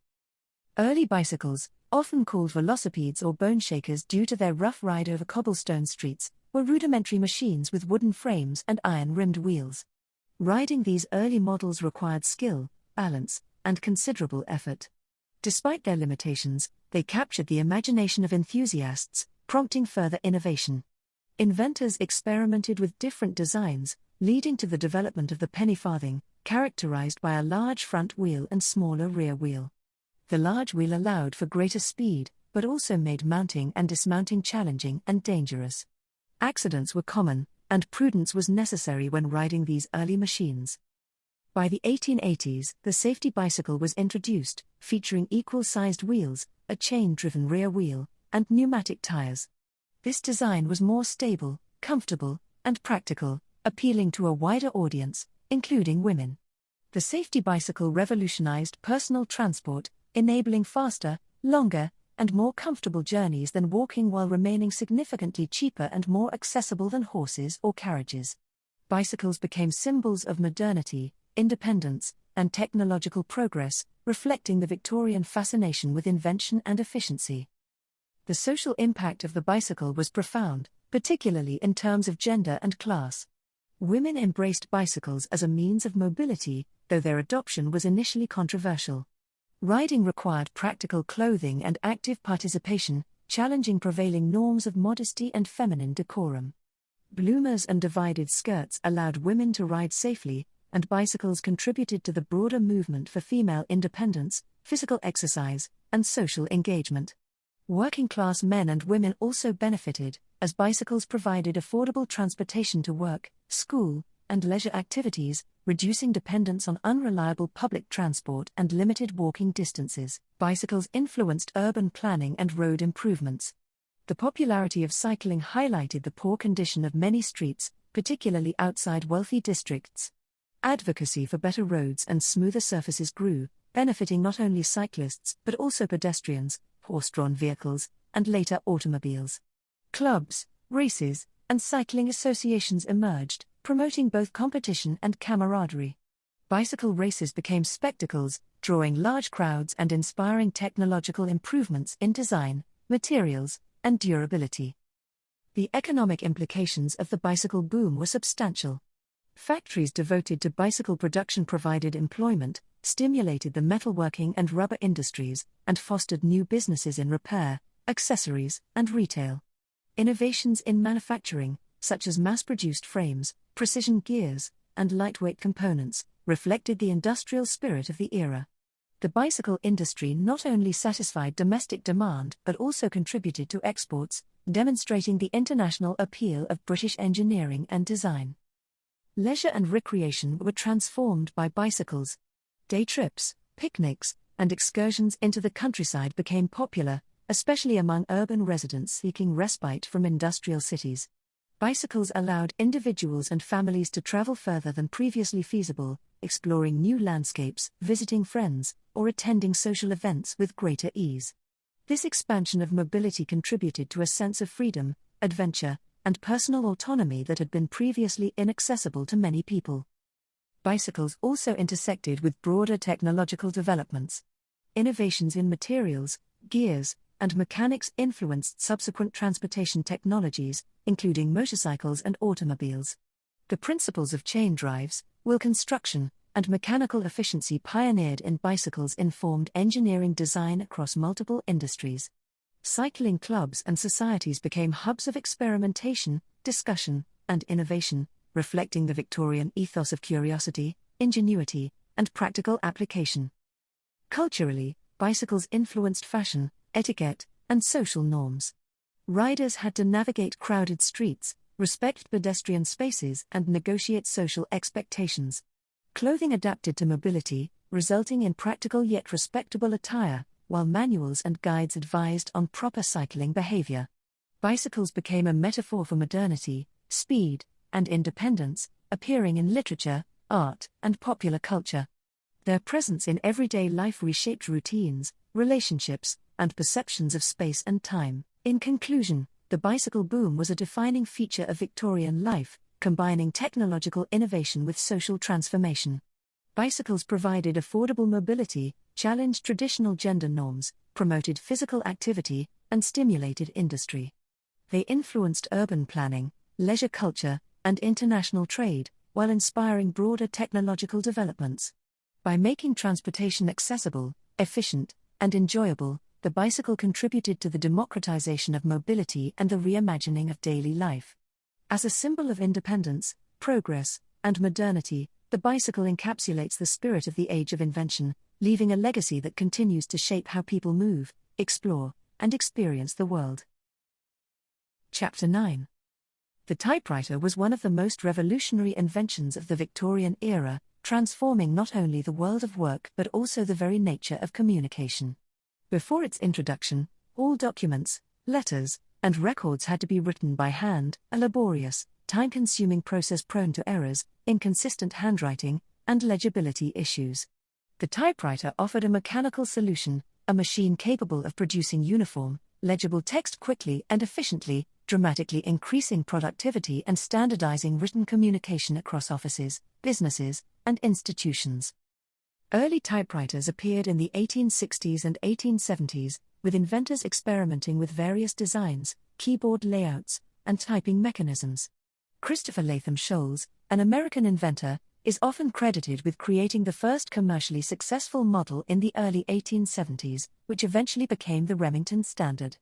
Early bicycles, often called velocipedes or bone shakers due to their rough ride over cobblestone streets, were rudimentary machines with wooden frames and iron-rimmed wheels. Riding these early models required skill, balance, and considerable effort. Despite their limitations, they captured the imagination of enthusiasts, prompting further innovation. Inventors experimented with different designs, leading to the development of the penny farthing, characterized by a large front wheel and smaller rear wheel. The large wheel allowed for greater speed, but also made mounting and dismounting challenging and dangerous. Accidents were common, and prudence was necessary when riding these early machines. By the 1880s, the safety bicycle was introduced, featuring equal-sized wheels, a chain-driven rear wheel, and pneumatic tires. This design was more stable, comfortable, and practical, appealing to a wider audience, including women. The safety bicycle revolutionized personal transport, enabling faster, longer, and more comfortable journeys than walking while remaining significantly cheaper and more accessible than horses or carriages. Bicycles became symbols of modernity, independence, and technological progress, reflecting the Victorian fascination with invention and efficiency. The social impact of the bicycle was profound, particularly in terms of gender and class. Women embraced bicycles as a means of mobility, though their adoption was initially controversial. Riding required practical clothing and active participation, challenging prevailing norms of modesty and feminine decorum. Bloomers and divided skirts allowed women to ride safely, and bicycles contributed to the broader movement for female independence, physical exercise, and social engagement. Working-class men and women also benefited, as bicycles provided affordable transportation to work, school, and leisure activities, reducing dependence on unreliable public transport and limited walking distances. Bicycles influenced urban planning and road improvements. The popularity of cycling highlighted the poor condition of many streets, particularly outside wealthy districts. Advocacy for better roads and smoother surfaces grew, benefiting not only cyclists but also pedestrians, horse-drawn vehicles, and later automobiles. Clubs, races, and cycling associations emerged, promoting both competition and camaraderie. Bicycle races became spectacles, drawing large crowds and inspiring technological improvements in design, materials, and durability. The economic implications of the bicycle boom were substantial. Factories devoted to bicycle production provided employment, stimulated the metalworking and rubber industries, and fostered new businesses in repair, accessories, and retail. Innovations in manufacturing, such as mass-produced frames, precision gears, and lightweight components, reflected the industrial spirit of the era. The bicycle industry not only satisfied domestic demand but also contributed to exports, demonstrating the international appeal of British engineering and design. Leisure and recreation were transformed by bicycles. Day trips, picnics, and excursions into the countryside became popular, especially among urban residents seeking respite from industrial cities. Bicycles allowed individuals and families to travel further than previously feasible, exploring new landscapes, visiting friends, or attending social events with greater ease. This expansion of mobility contributed to a sense of freedom, adventure, and personal autonomy that had been previously inaccessible to many people. Bicycles also intersected with broader technological developments. Innovations in materials, gears, and mechanics influenced subsequent transportation technologies, including motorcycles and automobiles. The principles of chain drives, wheel construction, and mechanical efficiency pioneered in bicycles informed engineering design across multiple industries. Cycling clubs and societies became hubs of experimentation, discussion, and innovation, reflecting the Victorian ethos of curiosity, ingenuity, and practical application. Culturally, bicycles influenced fashion, etiquette, and social norms. Riders had to navigate crowded streets, respect pedestrian spaces, and negotiate social expectations. Clothing adapted to mobility, resulting in practical yet respectable attire, while manuals and guides advised on proper cycling behavior. Bicycles became a metaphor for modernity, speed, and independence, appearing in literature, art, and popular culture. Their presence in everyday life reshaped routines, relationships, and perceptions of space and time. In conclusion, the bicycle boom was a defining feature of Victorian life, combining technological innovation with social transformation. Bicycles provided affordable mobility, challenged traditional gender norms, promoted physical activity, and stimulated industry. They influenced urban planning, leisure culture, and international trade, while inspiring broader technological developments. By making transportation accessible, efficient, and enjoyable, the bicycle contributed to the democratization of mobility and the reimagining of daily life. As a symbol of independence, progress, and modernity, the bicycle encapsulates the spirit of the age of invention, leaving a legacy that continues to shape how people move, explore, and experience the world. Chapter 9. The typewriter was one of the most revolutionary inventions of the Victorian era, transforming not only the world of work but also the very nature of communication. Before its introduction, all documents, letters, and records had to be written by hand, a laborious, time-consuming process prone to errors, inconsistent handwriting, and legibility issues. The typewriter offered a mechanical solution, a machine capable of producing uniform, legible text quickly and efficiently, dramatically increasing productivity and standardizing written communication across offices, businesses, and institutions. Early typewriters appeared in the 1860s and 1870s, with inventors experimenting with various designs, keyboard layouts, and typing mechanisms. Christopher Latham Scholes, an American inventor, is often credited with creating the first commercially successful model in the early 1870s, which eventually became the Remington standard.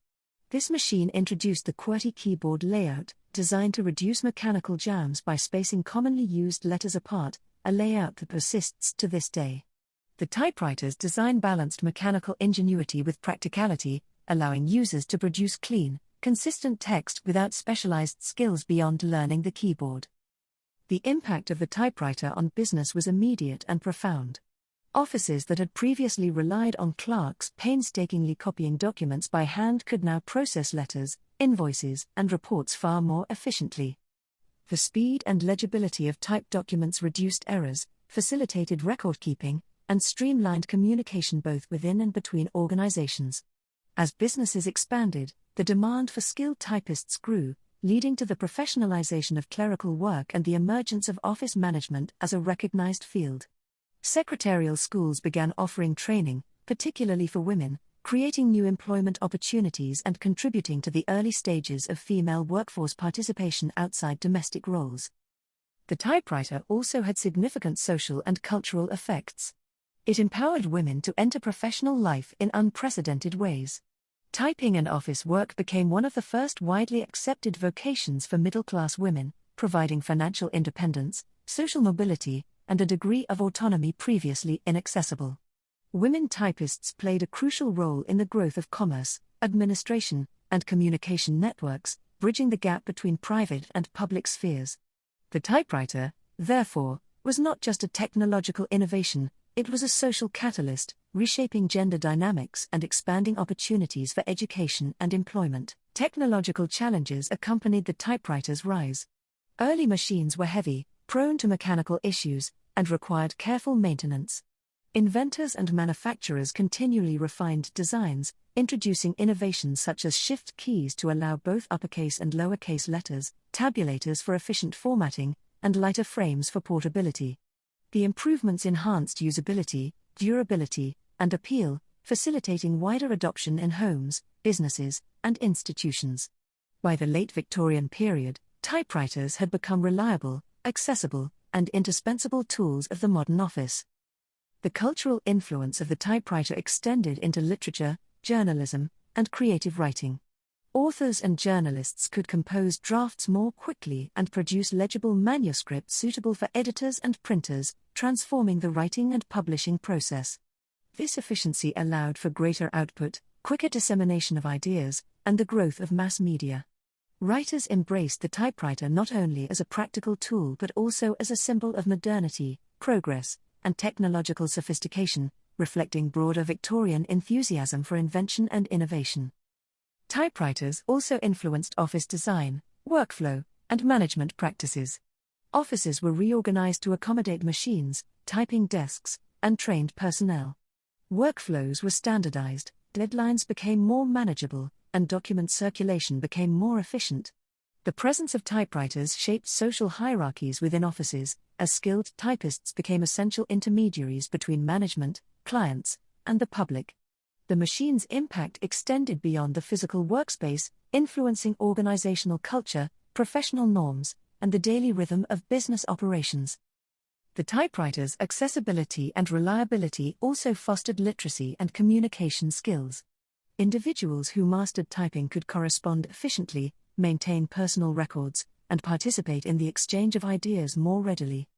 This machine introduced the QWERTY keyboard layout, designed to reduce mechanical jams by spacing commonly used letters apart, a layout that persists to this day. The typewriter's design balanced mechanical ingenuity with practicality, allowing users to produce clean, consistent text without specialized skills beyond learning the keyboard. The impact of the typewriter on business was immediate and profound. Offices that had previously relied on clerks painstakingly copying documents by hand could now process letters, invoices, and reports far more efficiently. The speed and legibility of typed documents reduced errors, facilitated record-keeping, and streamlined communication both within and between organizations. As businesses expanded, the demand for skilled typists grew, leading to the professionalization of clerical work and the emergence of office management as a recognized field. Secretarial schools began offering training, particularly for women, creating new employment opportunities and contributing to the early stages of female workforce participation outside domestic roles. The typewriter also had significant social and cultural effects. It empowered women to enter professional life in unprecedented ways. Typing and office work became one of the first widely accepted vocations for middle-class women, providing financial independence, social mobility, and a degree of autonomy previously inaccessible. Women typists played a crucial role in the growth of commerce, administration, and communication networks, bridging the gap between private and public spheres. The typewriter, therefore, was not just a technological innovation, it was a social catalyst, reshaping gender dynamics and expanding opportunities for education and employment. Technological challenges accompanied the typewriter's rise. Early machines were heavy, prone to mechanical issues, and required careful maintenance. Inventors and manufacturers continually refined designs, introducing innovations such as shift keys to allow both uppercase and lowercase letters, tabulators for efficient formatting, and lighter frames for portability. The improvements enhanced usability, durability, and appeal, facilitating wider adoption in homes, businesses, and institutions. By the late Victorian period, typewriters had become reliable, accessible, and indispensable tools of the modern office. The cultural influence of the typewriter extended into literature, journalism, and creative writing. Authors and journalists could compose drafts more quickly and produce legible manuscripts suitable for editors and printers, transforming the writing and publishing process. This efficiency allowed for greater output, quicker dissemination of ideas, and the growth of mass media. Writers embraced the typewriter not only as a practical tool but also as a symbol of modernity, progress, and technological sophistication, reflecting broader Victorian enthusiasm for invention and innovation. Typewriters also influenced office design, workflow, and management practices. Offices were reorganized to accommodate machines, typing desks, and trained personnel. Workflows were standardized, deadlines became more manageable, and document circulation became more efficient. The presence of typewriters shaped social hierarchies within offices, as skilled typists became essential intermediaries between management, clients, and the public. The machine's impact extended beyond the physical workspace, influencing organizational culture, professional norms, and the daily rhythm of business operations. The typewriter's accessibility and reliability also fostered literacy and communication skills. Individuals who mastered typing could correspond efficiently, maintain personal records, and participate in the exchange of ideas more readily.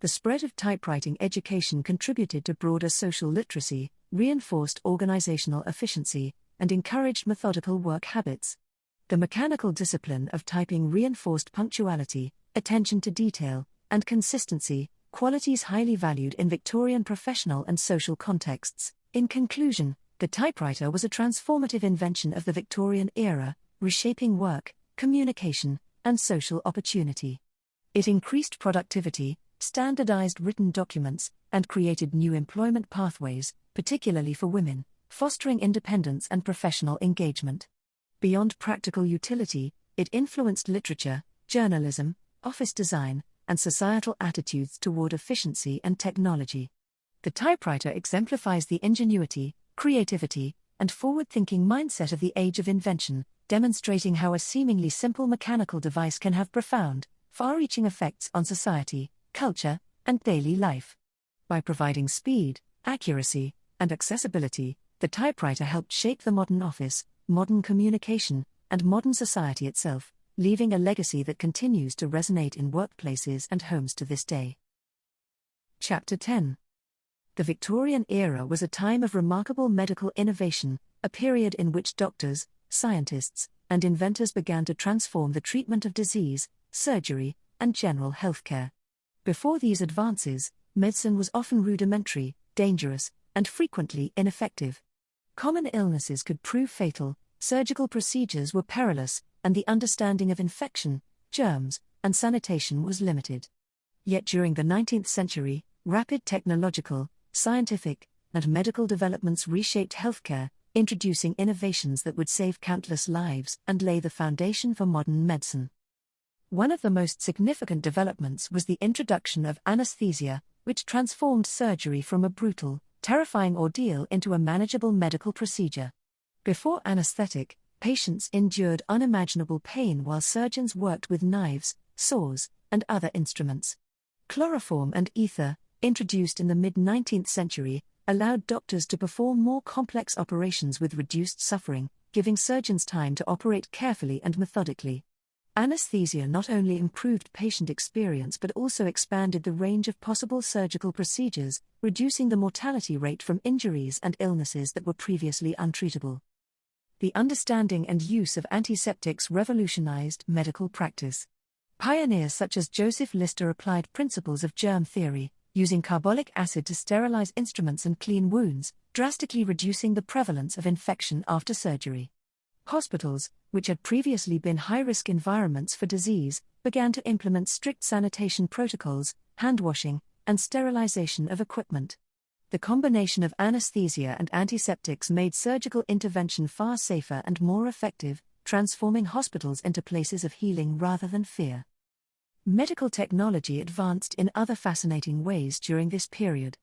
The spread of typewriting education contributed to broader social literacy, reinforced organizational efficiency, and encouraged methodical work habits. The mechanical discipline of typing reinforced punctuality, attention to detail, and consistency, qualities highly valued in Victorian professional and social contexts. In conclusion, the typewriter was a transformative invention of the Victorian era, reshaping work, communication, and social opportunity. It increased productivity, standardized written documents, and created new employment pathways, particularly for women, fostering independence and professional engagement. Beyond practical utility, it influenced literature, journalism, office design, and societal attitudes toward efficiency and technology. The typewriter exemplifies the ingenuity, creativity, and forward-thinking mindset of the age of invention, demonstrating how a seemingly simple mechanical device can have profound, far-reaching effects on society, culture, and daily life. By providing speed, accuracy, and accessibility, the typewriter helped shape the modern office, modern communication, and modern society itself, leaving a legacy that continues to resonate in workplaces and homes to this day. Chapter 10. The Victorian era was a time of remarkable medical innovation, a period in which doctors, scientists, and inventors began to transform the treatment of disease, surgery, and general healthcare. Before these advances, medicine was often rudimentary, dangerous, and frequently ineffective. Common illnesses could prove fatal, surgical procedures were perilous, and the understanding of infection, germs, and sanitation was limited. Yet during the 19th century, rapid technological, scientific, and medical developments reshaped healthcare, introducing innovations that would save countless lives and lay the foundation for modern medicine. One of the most significant developments was the introduction of anesthesia, which transformed surgery from a brutal, terrifying ordeal into a manageable medical procedure. Before anesthetic, patients endured unimaginable pain while surgeons worked with knives, saws, and other instruments. Chloroform and ether, introduced in the mid-19th century, allowed doctors to perform more complex operations with reduced suffering, giving surgeons time to operate carefully and methodically. Anesthesia not only improved patient experience but also expanded the range of possible surgical procedures, reducing the mortality rate from injuries and illnesses that were previously untreatable. The understanding and use of antiseptics revolutionized medical practice. Pioneers such as Joseph Lister applied principles of germ theory, using carbolic acid to sterilize instruments and clean wounds, drastically reducing the prevalence of infection after surgery. Hospitals, which had previously been high-risk environments for disease, began to implement strict sanitation protocols, hand-washing, and sterilization of equipment. The combination of anesthesia and antiseptics made surgical intervention far safer and more effective, transforming hospitals into places of healing rather than fear. Medical technology advanced in other fascinating ways during this period.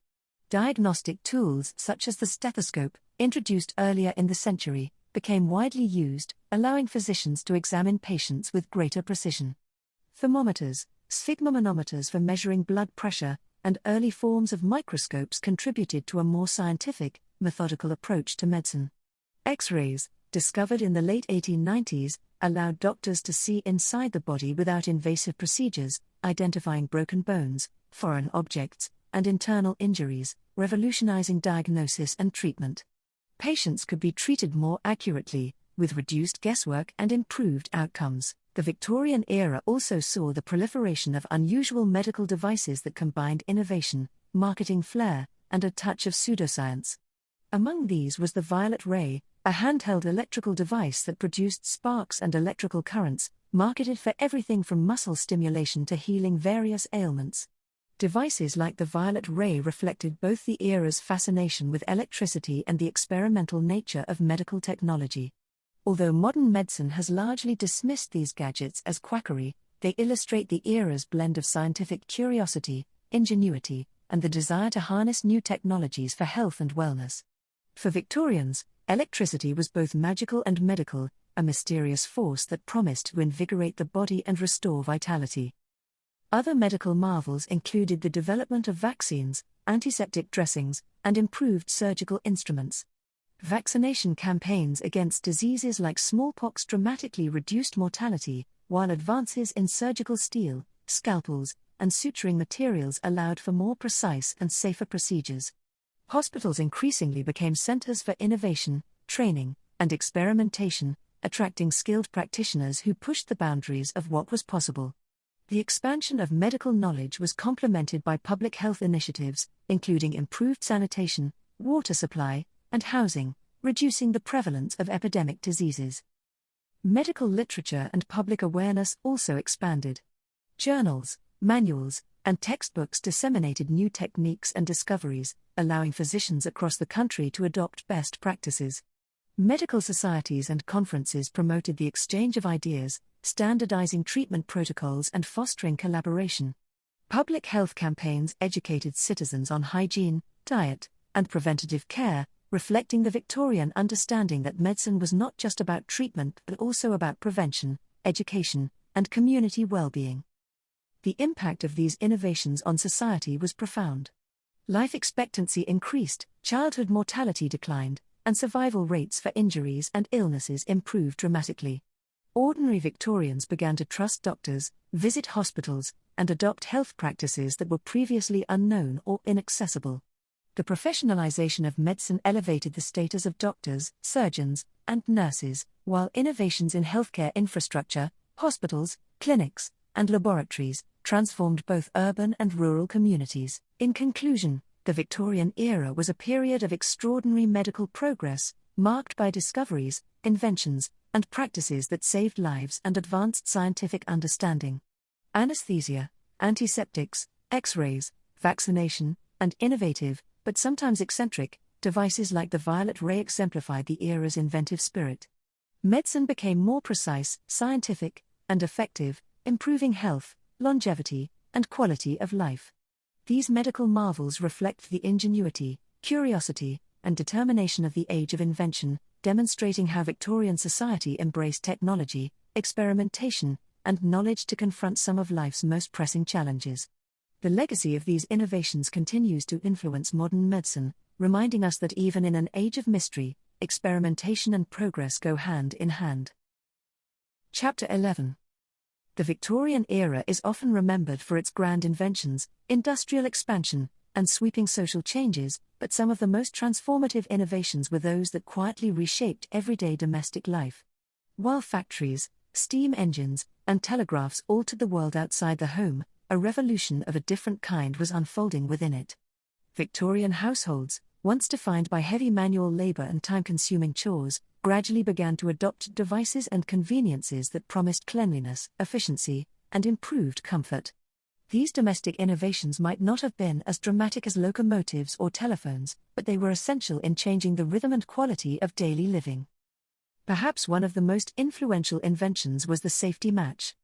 Diagnostic tools such as the stethoscope, introduced earlier in the century, became widely used, allowing physicians to examine patients with greater precision. Thermometers, sphygmomanometers for measuring blood pressure, and early forms of microscopes contributed to a more scientific, methodical approach to medicine. X-rays, discovered in the late 1890s, allowed doctors to see inside the body without invasive procedures, identifying broken bones, foreign objects, and internal injuries, revolutionizing diagnosis and treatment. Patients could be treated more accurately, with reduced guesswork and improved outcomes. The Victorian era also saw the proliferation of unusual medical devices that combined innovation, marketing flair, and a touch of pseudoscience. Among these was the violet ray, a handheld electrical device that produced sparks and electrical currents, marketed for everything from muscle stimulation to healing various ailments. Devices like the violet ray reflected both the era's fascination with electricity and the experimental nature of medical technology. Although modern medicine has largely dismissed these gadgets as quackery, they illustrate the era's blend of scientific curiosity, ingenuity, and the desire to harness new technologies for health and wellness. For Victorians, electricity was both magical and medical, a mysterious force that promised to invigorate the body and restore vitality. Other medical marvels included the development of vaccines, antiseptic dressings, and improved surgical instruments. Vaccination campaigns against diseases like smallpox dramatically reduced mortality, while advances in surgical steel, scalpels, and suturing materials allowed for more precise and safer procedures. Hospitals increasingly became centers for innovation, training, and experimentation, attracting skilled practitioners who pushed the boundaries of what was possible. The expansion of medical knowledge was complemented by public health initiatives, including improved sanitation, water supply, and housing, reducing the prevalence of epidemic diseases. Medical literature and public awareness also expanded. Journals, manuals, and textbooks disseminated new techniques and discoveries, allowing physicians across the country to adopt best practices. Medical societies and conferences promoted the exchange of ideas, standardizing treatment protocols and fostering collaboration. Public health campaigns educated citizens on hygiene, diet, and preventative care, reflecting the Victorian understanding that medicine was not just about treatment but also about prevention, education, and community well-being. The impact of these innovations on society was profound. Life expectancy increased, childhood mortality declined, and survival rates for injuries and illnesses improved dramatically. Ordinary Victorians began to trust doctors, visit hospitals, and adopt health practices that were previously unknown or inaccessible. The professionalization of medicine elevated the status of doctors, surgeons, and nurses, while innovations in healthcare infrastructure, hospitals, clinics, and laboratories transformed both urban and rural communities. In conclusion, the Victorian era was a period of extraordinary medical progress, marked by discoveries, inventions, and practices that saved lives and advanced scientific understanding. Anesthesia, antiseptics, X-rays, vaccination, and innovative, but sometimes eccentric, devices like the violet ray exemplified the era's inventive spirit. Medicine became more precise, scientific, and effective, improving health, longevity, and quality of life. These medical marvels reflect the ingenuity, curiosity, and determination of the age of invention, demonstrating how Victorian society embraced technology, experimentation, and knowledge to confront some of life's most pressing challenges. The legacy of these innovations continues to influence modern medicine, reminding us that even in an age of mystery, experimentation and progress go hand in hand. Chapter 11. The Victorian era is often remembered for its grand inventions, industrial expansion, and sweeping social changes, but some of the most transformative innovations were those that quietly reshaped everyday domestic life. While factories, steam engines, and telegraphs altered the world outside the home, a revolution of a different kind was unfolding within it. Victorian households, once defined by heavy manual labor and time-consuming chores, gradually began to adopt devices and conveniences that promised cleanliness, efficiency, and improved comfort. These domestic innovations might not have been as dramatic as locomotives or telephones, but they were essential in changing the rhythm and quality of daily living. Perhaps one of the most influential inventions was the safety match.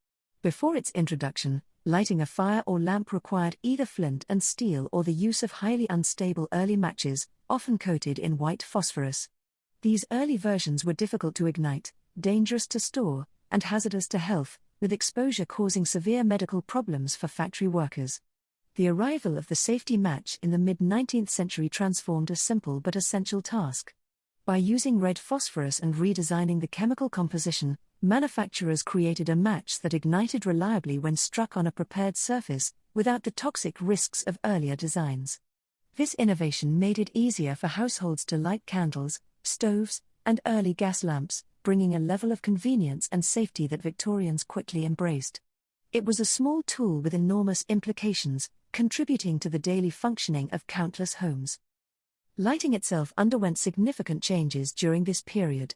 Before its introduction, lighting a fire or lamp required either flint and steel or the use of highly unstable early matches, often coated in white phosphorus. These early versions were difficult to ignite, dangerous to store, and hazardous to health, with exposure causing severe medical problems for factory workers. The arrival of the safety match in the mid-19th century transformed a simple but essential task. By using red phosphorus and redesigning the chemical composition, manufacturers created a match that ignited reliably when struck on a prepared surface, without the toxic risks of earlier designs. This innovation made it easier for households to light candles, stoves, and early gas lamps, bringing a level of convenience and safety that Victorians quickly embraced. It was a small tool with enormous implications, contributing to the daily functioning of countless homes. Lighting itself underwent significant changes during this period.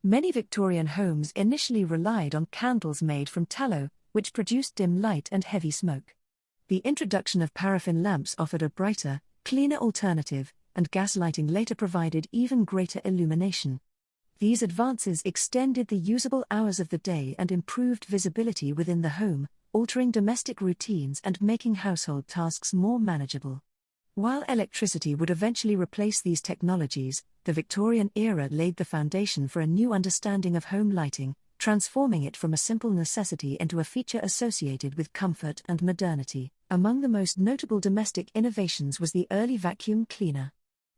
Many Victorian homes initially relied on candles made from tallow, which produced dim light and heavy smoke. The introduction of paraffin lamps offered a brighter, cleaner alternative, and gas lighting later provided even greater illumination. These advances extended the usable hours of the day and improved visibility within the home, altering domestic routines and making household tasks more manageable. While electricity would eventually replace these technologies, the Victorian era laid the foundation for a new understanding of home lighting, transforming it from a simple necessity into a feature associated with comfort and modernity. Among the most notable domestic innovations was the early vacuum cleaner.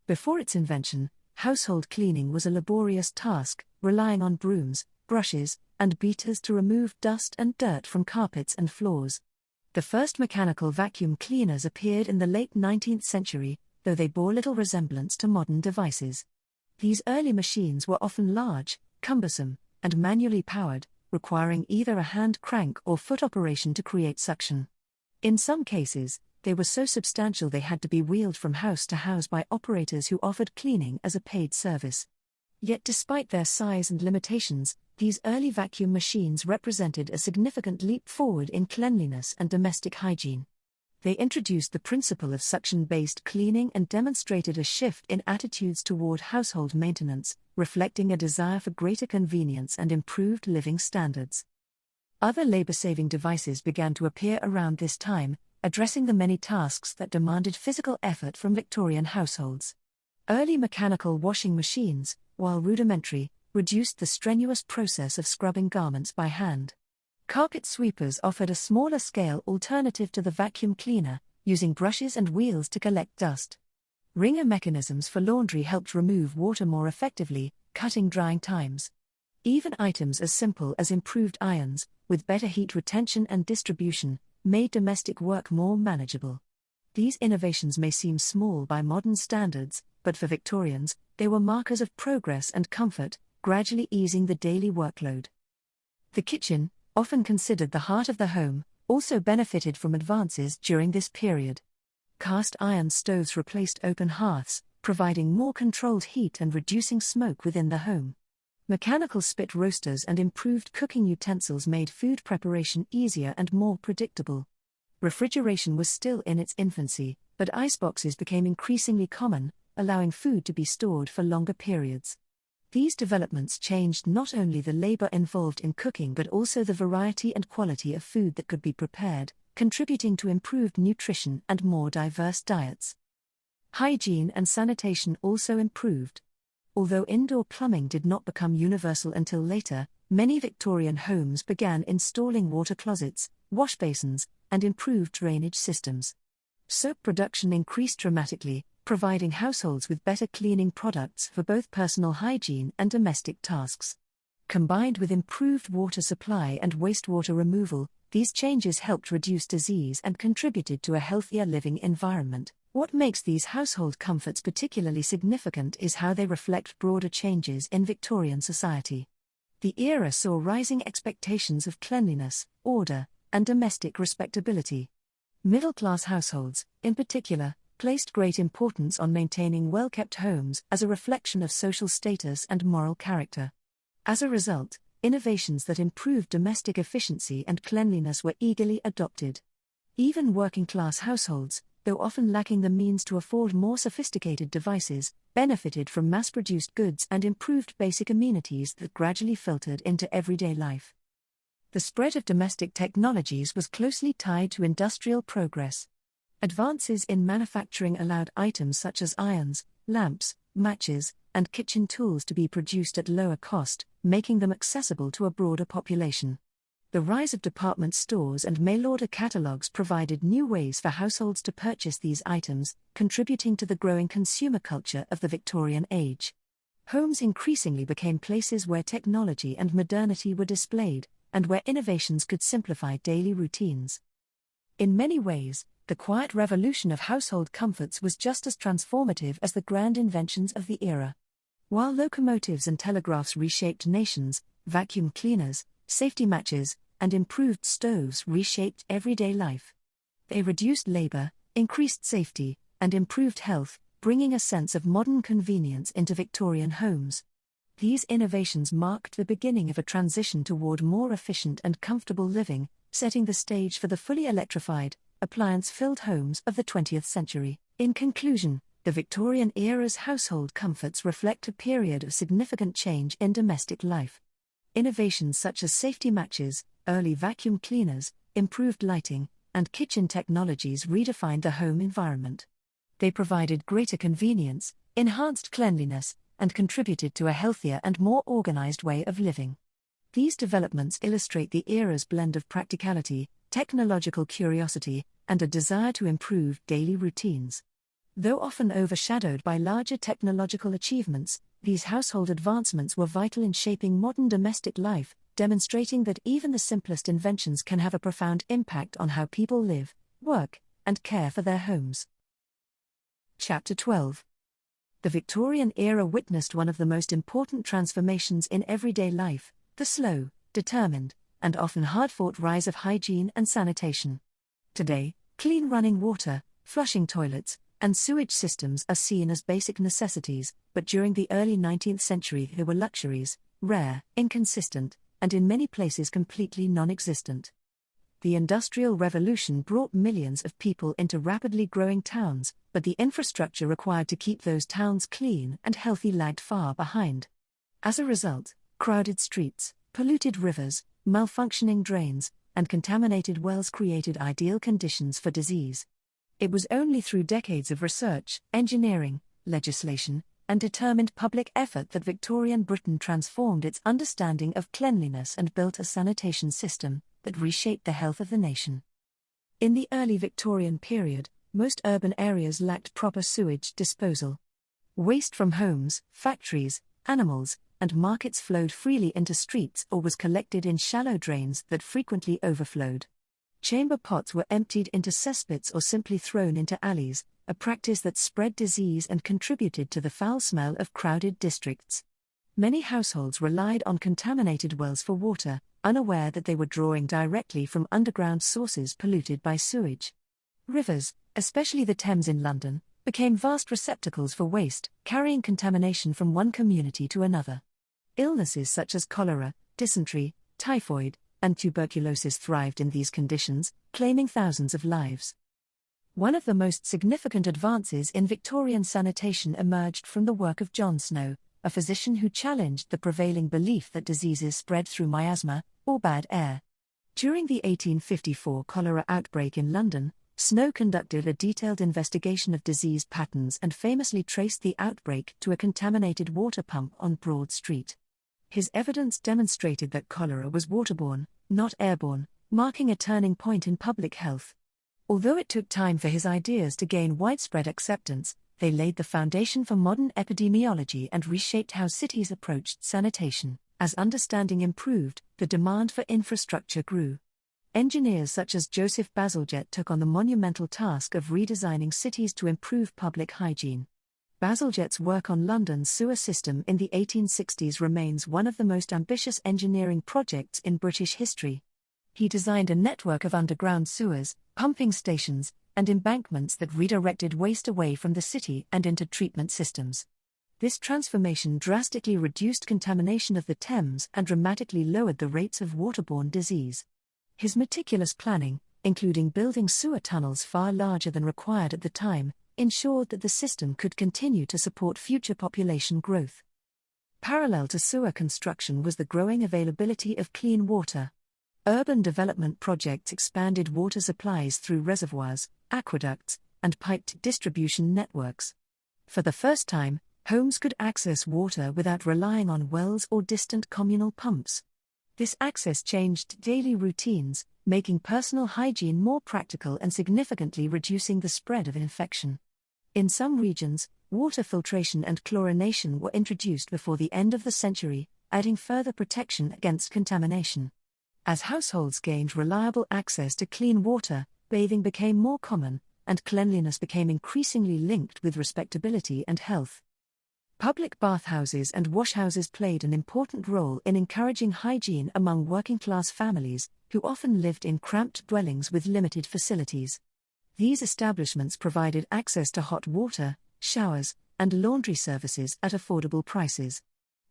Before its invention, household cleaning was a laborious task, relying on brooms, brushes, and beaters to remove dust and dirt from carpets and floors. The first mechanical vacuum cleaners appeared in the late 19th century, though they bore little resemblance to modern devices. These early machines were often large, cumbersome, and manually powered, requiring either a hand crank or foot operation to create suction. In some cases, they were so substantial they had to be wheeled from house to house by operators who offered cleaning as a paid service. Yet despite their size and limitations, these early vacuum machines represented a significant leap forward in cleanliness and domestic hygiene. They introduced the principle of suction-based cleaning and demonstrated a shift in attitudes toward household maintenance, reflecting a desire for greater convenience and improved living standards. Other labor-saving devices began to appear around this time, addressing the many tasks that demanded physical effort from Victorian households. Early mechanical washing machines, while rudimentary, reduced the strenuous process of scrubbing garments by hand. Carpet sweepers offered a smaller-scale alternative to the vacuum cleaner, using brushes and wheels to collect dust. Wringer mechanisms for laundry helped remove water more effectively, cutting drying times. Even items as simple as improved irons, with better heat retention and distribution, made domestic work more manageable. These innovations may seem small by modern standards, but for Victorians, they were markers of progress and comfort, gradually easing the daily workload. The kitchen, often considered the heart of the home, also benefited from advances during this period. Cast iron stoves replaced open hearths, providing more controlled heat and reducing smoke within the home. Mechanical spit roasters and improved cooking utensils made food preparation easier and more predictable. Refrigeration was still in its infancy, but iceboxes became increasingly common, allowing food to be stored for longer periods. These developments changed not only the labor involved in cooking but also the variety and quality of food that could be prepared, contributing to improved nutrition and more diverse diets. Hygiene and sanitation also improved. Although indoor plumbing did not become universal until later, many Victorian homes began installing water closets, wash basins, and improved drainage systems. Soap production increased dramatically, providing households with better cleaning products for both personal hygiene and domestic tasks. Combined with improved water supply and wastewater removal, these changes helped reduce disease and contributed to a healthier living environment. What makes these household comforts particularly significant is how they reflect broader changes in Victorian society. The era saw rising expectations of cleanliness, order, and domestic respectability. Middle-class households, in particular, placed great importance on maintaining well-kept homes as a reflection of social status and moral character. As a result, innovations that improved domestic efficiency and cleanliness were eagerly adopted. Even working-class households, though often lacking the means to afford more sophisticated devices, benefited from mass-produced goods and improved basic amenities that gradually filtered into everyday life. The spread of domestic technologies was closely tied to industrial progress. Advances in manufacturing allowed items such as irons, lamps, matches, and kitchen tools to be produced at lower cost, making them accessible to a broader population. The rise of department stores and mail-order catalogs provided new ways for households to purchase these items, contributing to the growing consumer culture of the Victorian age. Homes increasingly became places where technology and modernity were displayed, and where innovations could simplify daily routines. In many ways, the quiet revolution of household comforts was just as transformative as the grand inventions of the era. While locomotives and telegraphs reshaped nations, vacuum cleaners, safety matches, and improved stoves reshaped everyday life. They reduced labor, increased safety, and improved health, bringing a sense of modern convenience into Victorian homes. These innovations marked the beginning of a transition toward more efficient and comfortable living, setting the stage for the fully electrified, appliance-filled homes of the 20th century. In conclusion, the Victorian era's household comforts reflect a period of significant change in domestic life. Innovations such as safety matches, early vacuum cleaners, improved lighting, and kitchen technologies redefined the home environment. They provided greater convenience, enhanced cleanliness, and contributed to a healthier and more organized way of living. These developments illustrate the era's blend of practicality, technological curiosity, and a desire to improve daily routines. Though often overshadowed by larger technological achievements, these household advancements were vital in shaping modern domestic life, demonstrating that even the simplest inventions can have a profound impact on how people live, work, and care for their homes. Chapter 12. The Victorian era witnessed one of the most important transformations in everyday life, the slow, determined, and often hard-fought rise of hygiene and sanitation. Today, clean running water, flushing toilets, and sewage systems are seen as basic necessities, but during the early 19th century they were luxuries, rare, inconsistent, and in many places completely non-existent. The Industrial Revolution brought millions of people into rapidly growing towns, but the infrastructure required to keep those towns clean and healthy lagged far behind. As a result, crowded streets, polluted rivers, malfunctioning drains, and contaminated wells created ideal conditions for disease. It was only through decades of research, engineering, legislation, and determined public effort that Victorian Britain transformed its understanding of cleanliness and built a sanitation system that reshaped the health of the nation. In the early Victorian period, most urban areas lacked proper sewage disposal. Waste from homes, factories, animals, and markets flowed freely into streets or was collected in shallow drains that frequently overflowed. Chamber pots were emptied into cesspits or simply thrown into alleys, a practice that spread disease and contributed to the foul smell of crowded districts. Many households relied on contaminated wells for water, unaware that they were drawing directly from underground sources polluted by sewage. Rivers, especially the Thames in London, became vast receptacles for waste, carrying contamination from one community to another. Illnesses such as cholera, dysentery, typhoid, and tuberculosis thrived in these conditions, claiming thousands of lives. One of the most significant advances in Victorian sanitation emerged from the work of John Snow, a physician who challenged the prevailing belief that diseases spread through miasma, or bad air. During the 1854 cholera outbreak in London, Snow conducted a detailed investigation of disease patterns and famously traced the outbreak to a contaminated water pump on Broad Street. His evidence demonstrated that cholera was waterborne, not airborne, marking a turning point in public health. Although it took time for his ideas to gain widespread acceptance, they laid the foundation for modern epidemiology and reshaped how cities approached sanitation. As understanding improved, the demand for infrastructure grew. Engineers such as Joseph Bazalgette took on the monumental task of redesigning cities to improve public hygiene. Bazalgette's work on London's sewer system in the 1860s remains one of the most ambitious engineering projects in British history. He designed a network of underground sewers, pumping stations, and embankments that redirected waste away from the city and into treatment systems. This transformation drastically reduced contamination of the Thames and dramatically lowered the rates of waterborne disease. His meticulous planning, including building sewer tunnels far larger than required at the time, ensured that the system could continue to support future population growth. Parallel to sewer construction was the growing availability of clean water. Urban development projects expanded water supplies through reservoirs, aqueducts, and piped distribution networks. For the first time, homes could access water without relying on wells or distant communal pumps. This access changed daily routines, making personal hygiene more practical and significantly reducing the spread of infection. In some regions, water filtration and chlorination were introduced before the end of the century, adding further protection against contamination. As households gained reliable access to clean water, bathing became more common, and cleanliness became increasingly linked with respectability and health. Public bathhouses and washhouses played an important role in encouraging hygiene among working-class families, who often lived in cramped dwellings with limited facilities. These establishments provided access to hot water, showers, and laundry services at affordable prices.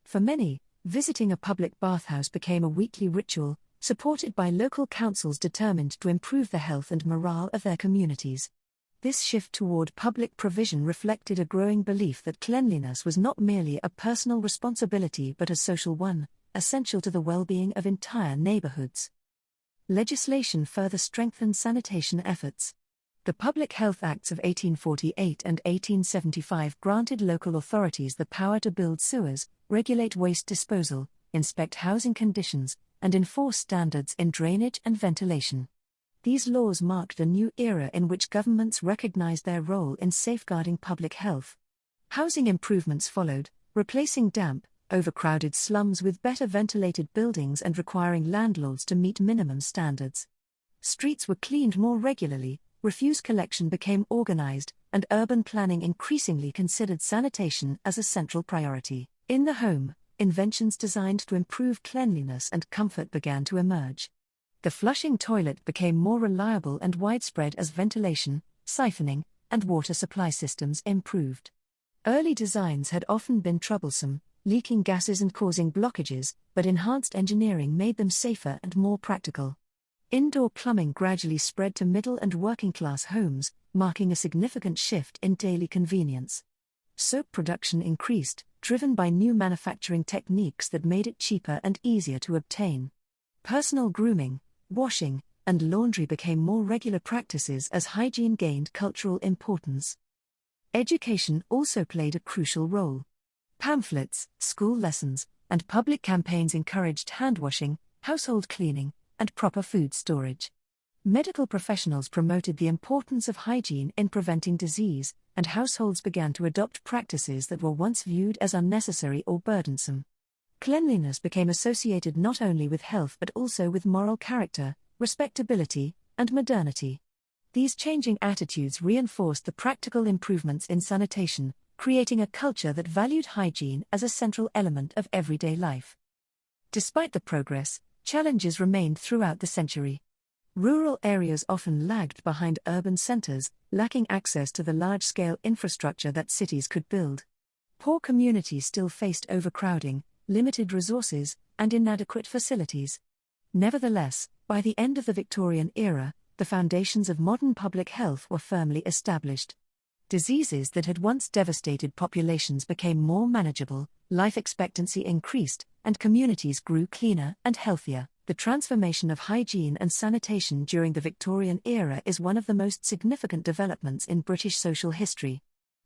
For many, visiting a public bathhouse became a weekly ritual, supported by local councils determined to improve the health and morale of their communities. This shift toward public provision reflected a growing belief that cleanliness was not merely a personal responsibility but a social one, essential to the well-being of entire neighborhoods. Legislation further strengthened sanitation efforts. The Public Health Acts of 1848 and 1875 granted local authorities the power to build sewers, regulate waste disposal, inspect housing conditions, and enforce standards in drainage and ventilation. These laws marked a new era in which governments recognized their role in safeguarding public health. Housing improvements followed, replacing damp, overcrowded slums with better ventilated buildings and requiring landlords to meet minimum standards. Streets were cleaned more regularly, refuse collection became organized, and urban planning increasingly considered sanitation as a central priority. In the home, inventions designed to improve cleanliness and comfort began to emerge. The flushing toilet became more reliable and widespread as ventilation, siphoning, and water supply systems improved. Early designs had often been troublesome, leaking gases and causing blockages, but enhanced engineering made them safer and more practical. Indoor plumbing gradually spread to middle and working-class homes, marking a significant shift in daily convenience. Soap production increased, driven by new manufacturing techniques that made it cheaper and easier to obtain. Personal grooming, washing, and laundry became more regular practices as hygiene gained cultural importance. Education also played a crucial role. Pamphlets, school lessons, and public campaigns encouraged hand-washing, household cleaning, and proper food storage. Medical professionals promoted the importance of hygiene in preventing disease, and households began to adopt practices that were once viewed as unnecessary or burdensome. Cleanliness became associated not only with health but also with moral character, respectability, and modernity. These changing attitudes reinforced the practical improvements in sanitation, creating a culture that valued hygiene as a central element of everyday life. Despite the progress, challenges remained throughout the century. Rural areas often lagged behind urban centers, lacking access to the large-scale infrastructure that cities could build. Poor communities still faced overcrowding, limited resources, and inadequate facilities. Nevertheless, by the end of the Victorian era, the foundations of modern public health were firmly established. Diseases that had once devastated populations became more manageable, life expectancy increased, and communities grew cleaner and healthier. The transformation of hygiene and sanitation during the Victorian era is one of the most significant developments in British social history.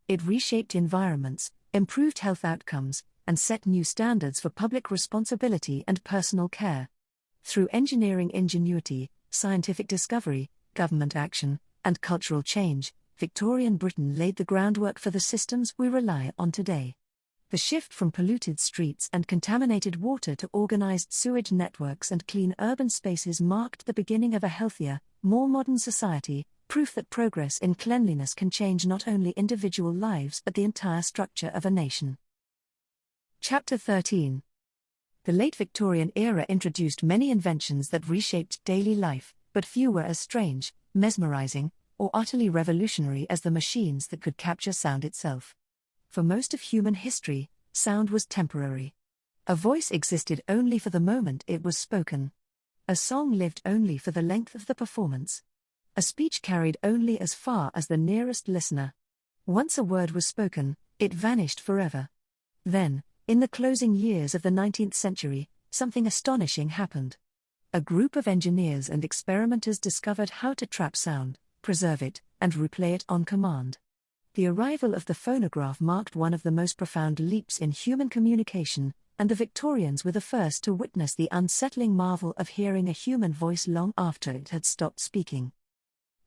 It reshaped environments, improved health outcomes, and set new standards for public responsibility and personal care. Through engineering ingenuity, scientific discovery, government action, and cultural change, Victorian Britain laid the groundwork for the systems we rely on today. The shift from polluted streets and contaminated water to organized sewage networks and clean urban spaces marked the beginning of a healthier, more modern society, proof that progress in cleanliness can change not only individual lives but the entire structure of a nation. Chapter 13. The late Victorian era introduced many inventions that reshaped daily life, but few were as strange, mesmerizing, or utterly revolutionary as the machines that could capture sound itself. For most of human history, sound was temporary. A voice existed only for the moment it was spoken. A song lived only for the length of the performance. A speech carried only as far as the nearest listener. Once a word was spoken, it vanished forever. Then, in the closing years of the 19th century, something astonishing happened. A group of engineers and experimenters discovered how to trap sound, preserve it, and replay it on command. The arrival of the phonograph marked one of the most profound leaps in human communication, and the Victorians were the first to witness the unsettling marvel of hearing a human voice long after it had stopped speaking.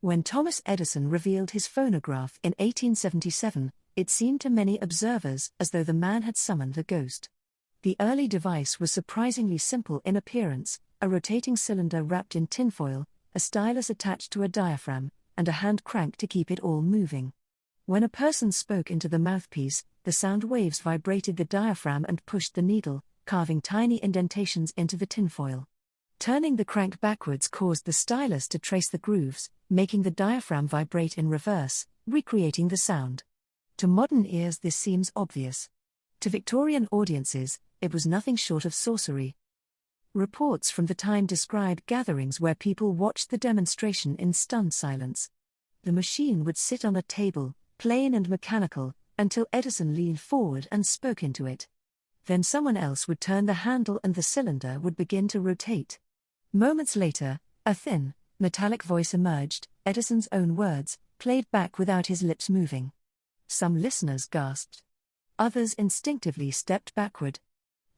When Thomas Edison revealed his phonograph in 1877, it seemed to many observers as though the man had summoned a ghost. The early device was surprisingly simple in appearance: a rotating cylinder wrapped in tinfoil, a stylus attached to a diaphragm, and a hand crank to keep it all moving. When a person spoke into the mouthpiece, the sound waves vibrated the diaphragm and pushed the needle, carving tiny indentations into the tinfoil. Turning the crank backwards caused the stylus to trace the grooves, making the diaphragm vibrate in reverse, recreating the sound. To modern ears this seems obvious. To Victorian audiences, it was nothing short of sorcery. Reports from the time described gatherings where people watched the demonstration in stunned silence. The machine would sit on a table, plain and mechanical, until Edison leaned forward and spoke into it. Then someone else would turn the handle and the cylinder would begin to rotate. Moments later, a thin, metallic voice emerged, Edison's own words, played back without his lips moving. Some listeners gasped. Others instinctively stepped backward.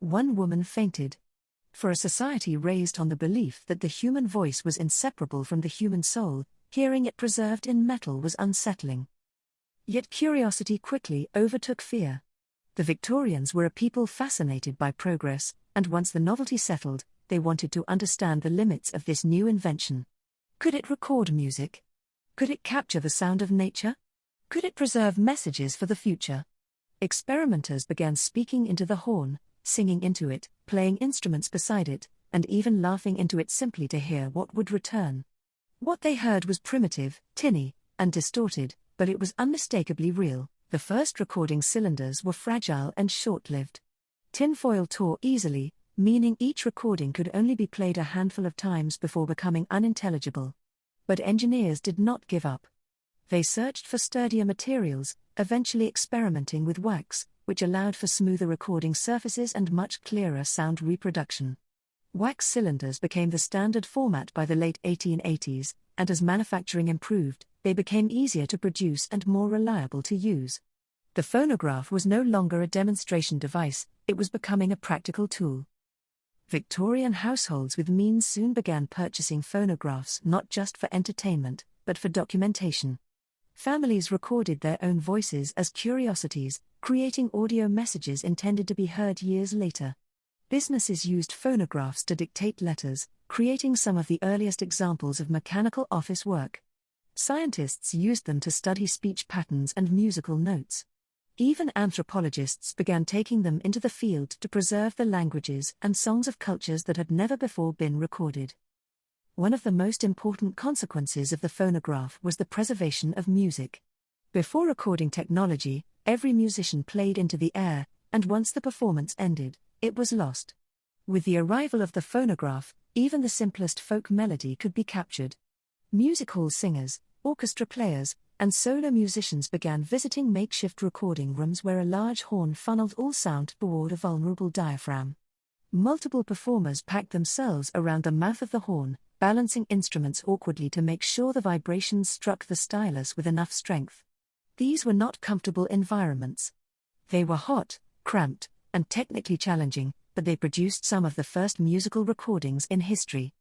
One woman fainted. For a society raised on the belief that the human voice was inseparable from the human soul, hearing it preserved in metal was unsettling. Yet curiosity quickly overtook fear. The Victorians were a people fascinated by progress, and once the novelty settled, they wanted to understand the limits of this new invention. Could it record music? Could it capture the sound of nature? Could it preserve messages for the future? Experimenters began speaking into the horn, singing into it, playing instruments beside it, and even laughing into it simply to hear what would return. What they heard was primitive, tinny, and distorted, but it was unmistakably real. The first recording cylinders were fragile and short-lived. Tinfoil tore easily, meaning each recording could only be played a handful of times before becoming unintelligible. But engineers did not give up. They searched for sturdier materials, eventually experimenting with wax, which allowed for smoother recording surfaces and much clearer sound reproduction. Wax cylinders became the standard format by the late 1880s, and as manufacturing improved, they became easier to produce and more reliable to use. The phonograph was no longer a demonstration device, it was becoming a practical tool. Victorian households with means soon began purchasing phonographs not just for entertainment, but for documentation. Families recorded their own voices as curiosities, creating audio messages intended to be heard years later. Businesses used phonographs to dictate letters, creating some of the earliest examples of mechanical office work. Scientists used them to study speech patterns and musical notes. Even anthropologists began taking them into the field to preserve the languages and songs of cultures that had never before been recorded. One of the most important consequences of the phonograph was the preservation of music. Before recording technology, every musician played into the air, and once the performance ended, it was lost. With the arrival of the phonograph, even the simplest folk melody could be captured. Music hall singers, orchestra players, and solo musicians began visiting makeshift recording rooms where a large horn funneled all sound toward a vulnerable diaphragm. Multiple performers packed themselves around the mouth of the horn, balancing instruments awkwardly to make sure the vibrations struck the stylus with enough strength. These were not comfortable environments. They were hot, cramped, and technically challenging, but they produced some of the first musical recordings in history.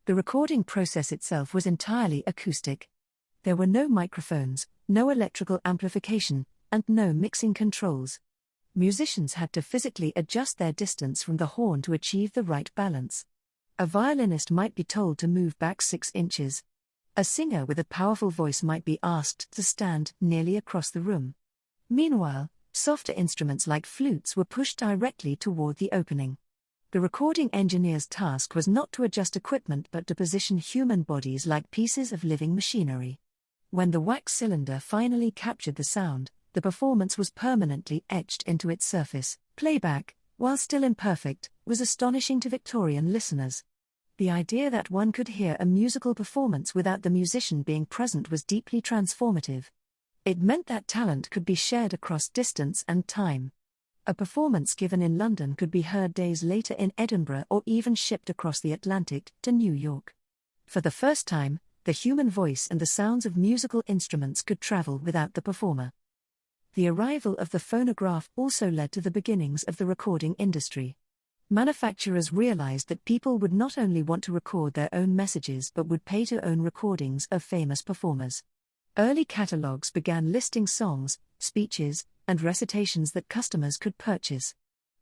The recording process itself was entirely acoustic. There were no microphones, no electrical amplification, and no mixing controls. Musicians had to physically adjust their distance from the horn to achieve the right balance. A violinist might be told to move back 6 inches. A singer with a powerful voice might be asked to stand nearly across the room. Meanwhile, softer instruments like flutes were pushed directly toward the opening. The recording engineer's task was not to adjust equipment but to position human bodies like pieces of living machinery. When the wax cylinder finally captured the sound, the performance was permanently etched into its surface. Playback, while still imperfect, was astonishing to Victorian listeners. The idea that one could hear a musical performance without the musician being present was deeply transformative. It meant that talent could be shared across distance and time. A performance given in London could be heard days later in Edinburgh or even shipped across the Atlantic to New York. For the first time, the human voice and the sounds of musical instruments could travel without the performer. The arrival of the phonograph also led to the beginnings of the recording industry. Manufacturers realized that people would not only want to record their own messages but would pay to own recordings of famous performers. Early catalogs began listing songs, speeches, and recitations that customers could purchase.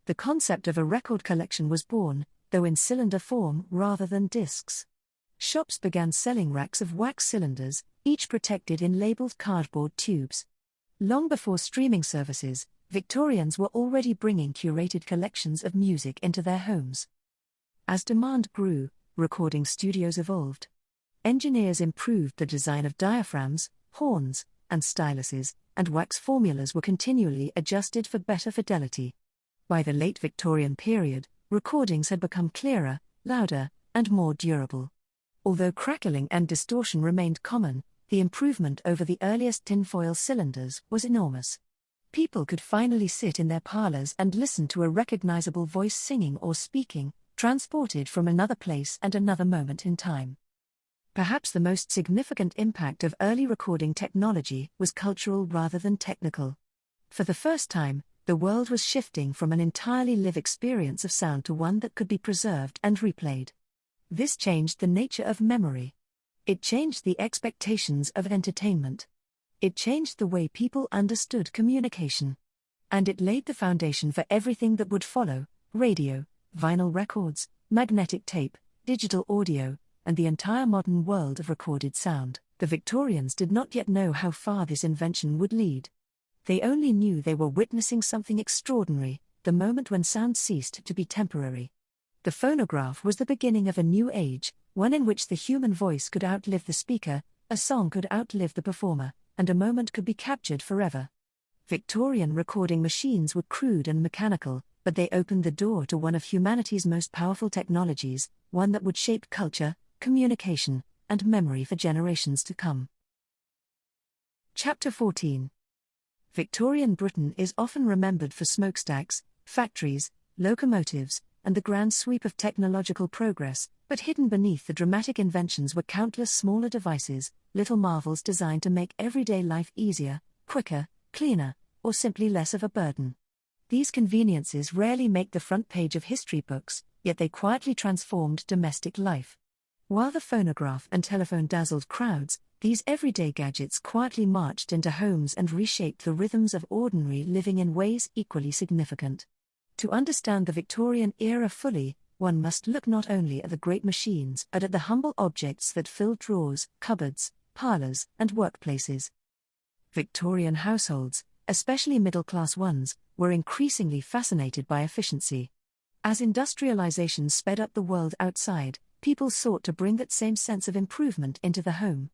The concept of a record collection was born, though in cylinder form rather than discs. Shops began selling racks of wax cylinders, each protected in labeled cardboard tubes. Long before streaming services, Victorians were already bringing curated collections of music into their homes. As demand grew, recording studios evolved. Engineers improved the design of diaphragms, horns, and styluses, and wax formulas were continually adjusted for better fidelity. By the late Victorian period, recordings had become clearer, louder, and more durable. Although crackling and distortion remained common, the improvement over the earliest tinfoil cylinders was enormous. People could finally sit in their parlors and listen to a recognizable voice singing or speaking, transported from another place and another moment in time. Perhaps the most significant impact of early recording technology was cultural rather than technical. For the first time, The world was shifting from an entirely live experience of sound to one that could be preserved and replayed. This changed the nature of memory. It changed the expectations of entertainment. It changed the way people understood communication. And it laid the foundation for everything that would follow: radio, vinyl records, magnetic tape, digital audio, and the entire modern world of recorded sound. The Victorians did not yet know how far this invention would lead. They only knew they were witnessing something extraordinary, the moment when sound ceased to be temporary. The phonograph was the beginning of a new age, one in which the human voice could outlive the speaker, a song could outlive the performer, and a moment could be captured forever. Victorian recording machines were crude and mechanical, but they opened the door to one of humanity's most powerful technologies, one that would shape culture, communication, and memory for generations to come. Chapter 14. Victorian Britain is often remembered for smokestacks, factories, locomotives, and the grand sweep of technological progress, but hidden beneath the dramatic inventions were countless smaller devices, little marvels designed to make everyday life easier, quicker, cleaner, or simply less of a burden. These conveniences rarely make the front page of history books, yet they quietly transformed domestic life. While the phonograph and telephone dazzled crowds, these everyday gadgets quietly marched into homes and reshaped the rhythms of ordinary living in ways equally significant. To understand the Victorian era fully, one must look not only at the great machines but at the humble objects that filled drawers, cupboards, parlors, and workplaces. Victorian households, especially middle-class ones, were increasingly fascinated by efficiency. As industrialization sped up the world outside, people sought to bring that same sense of improvement into the home.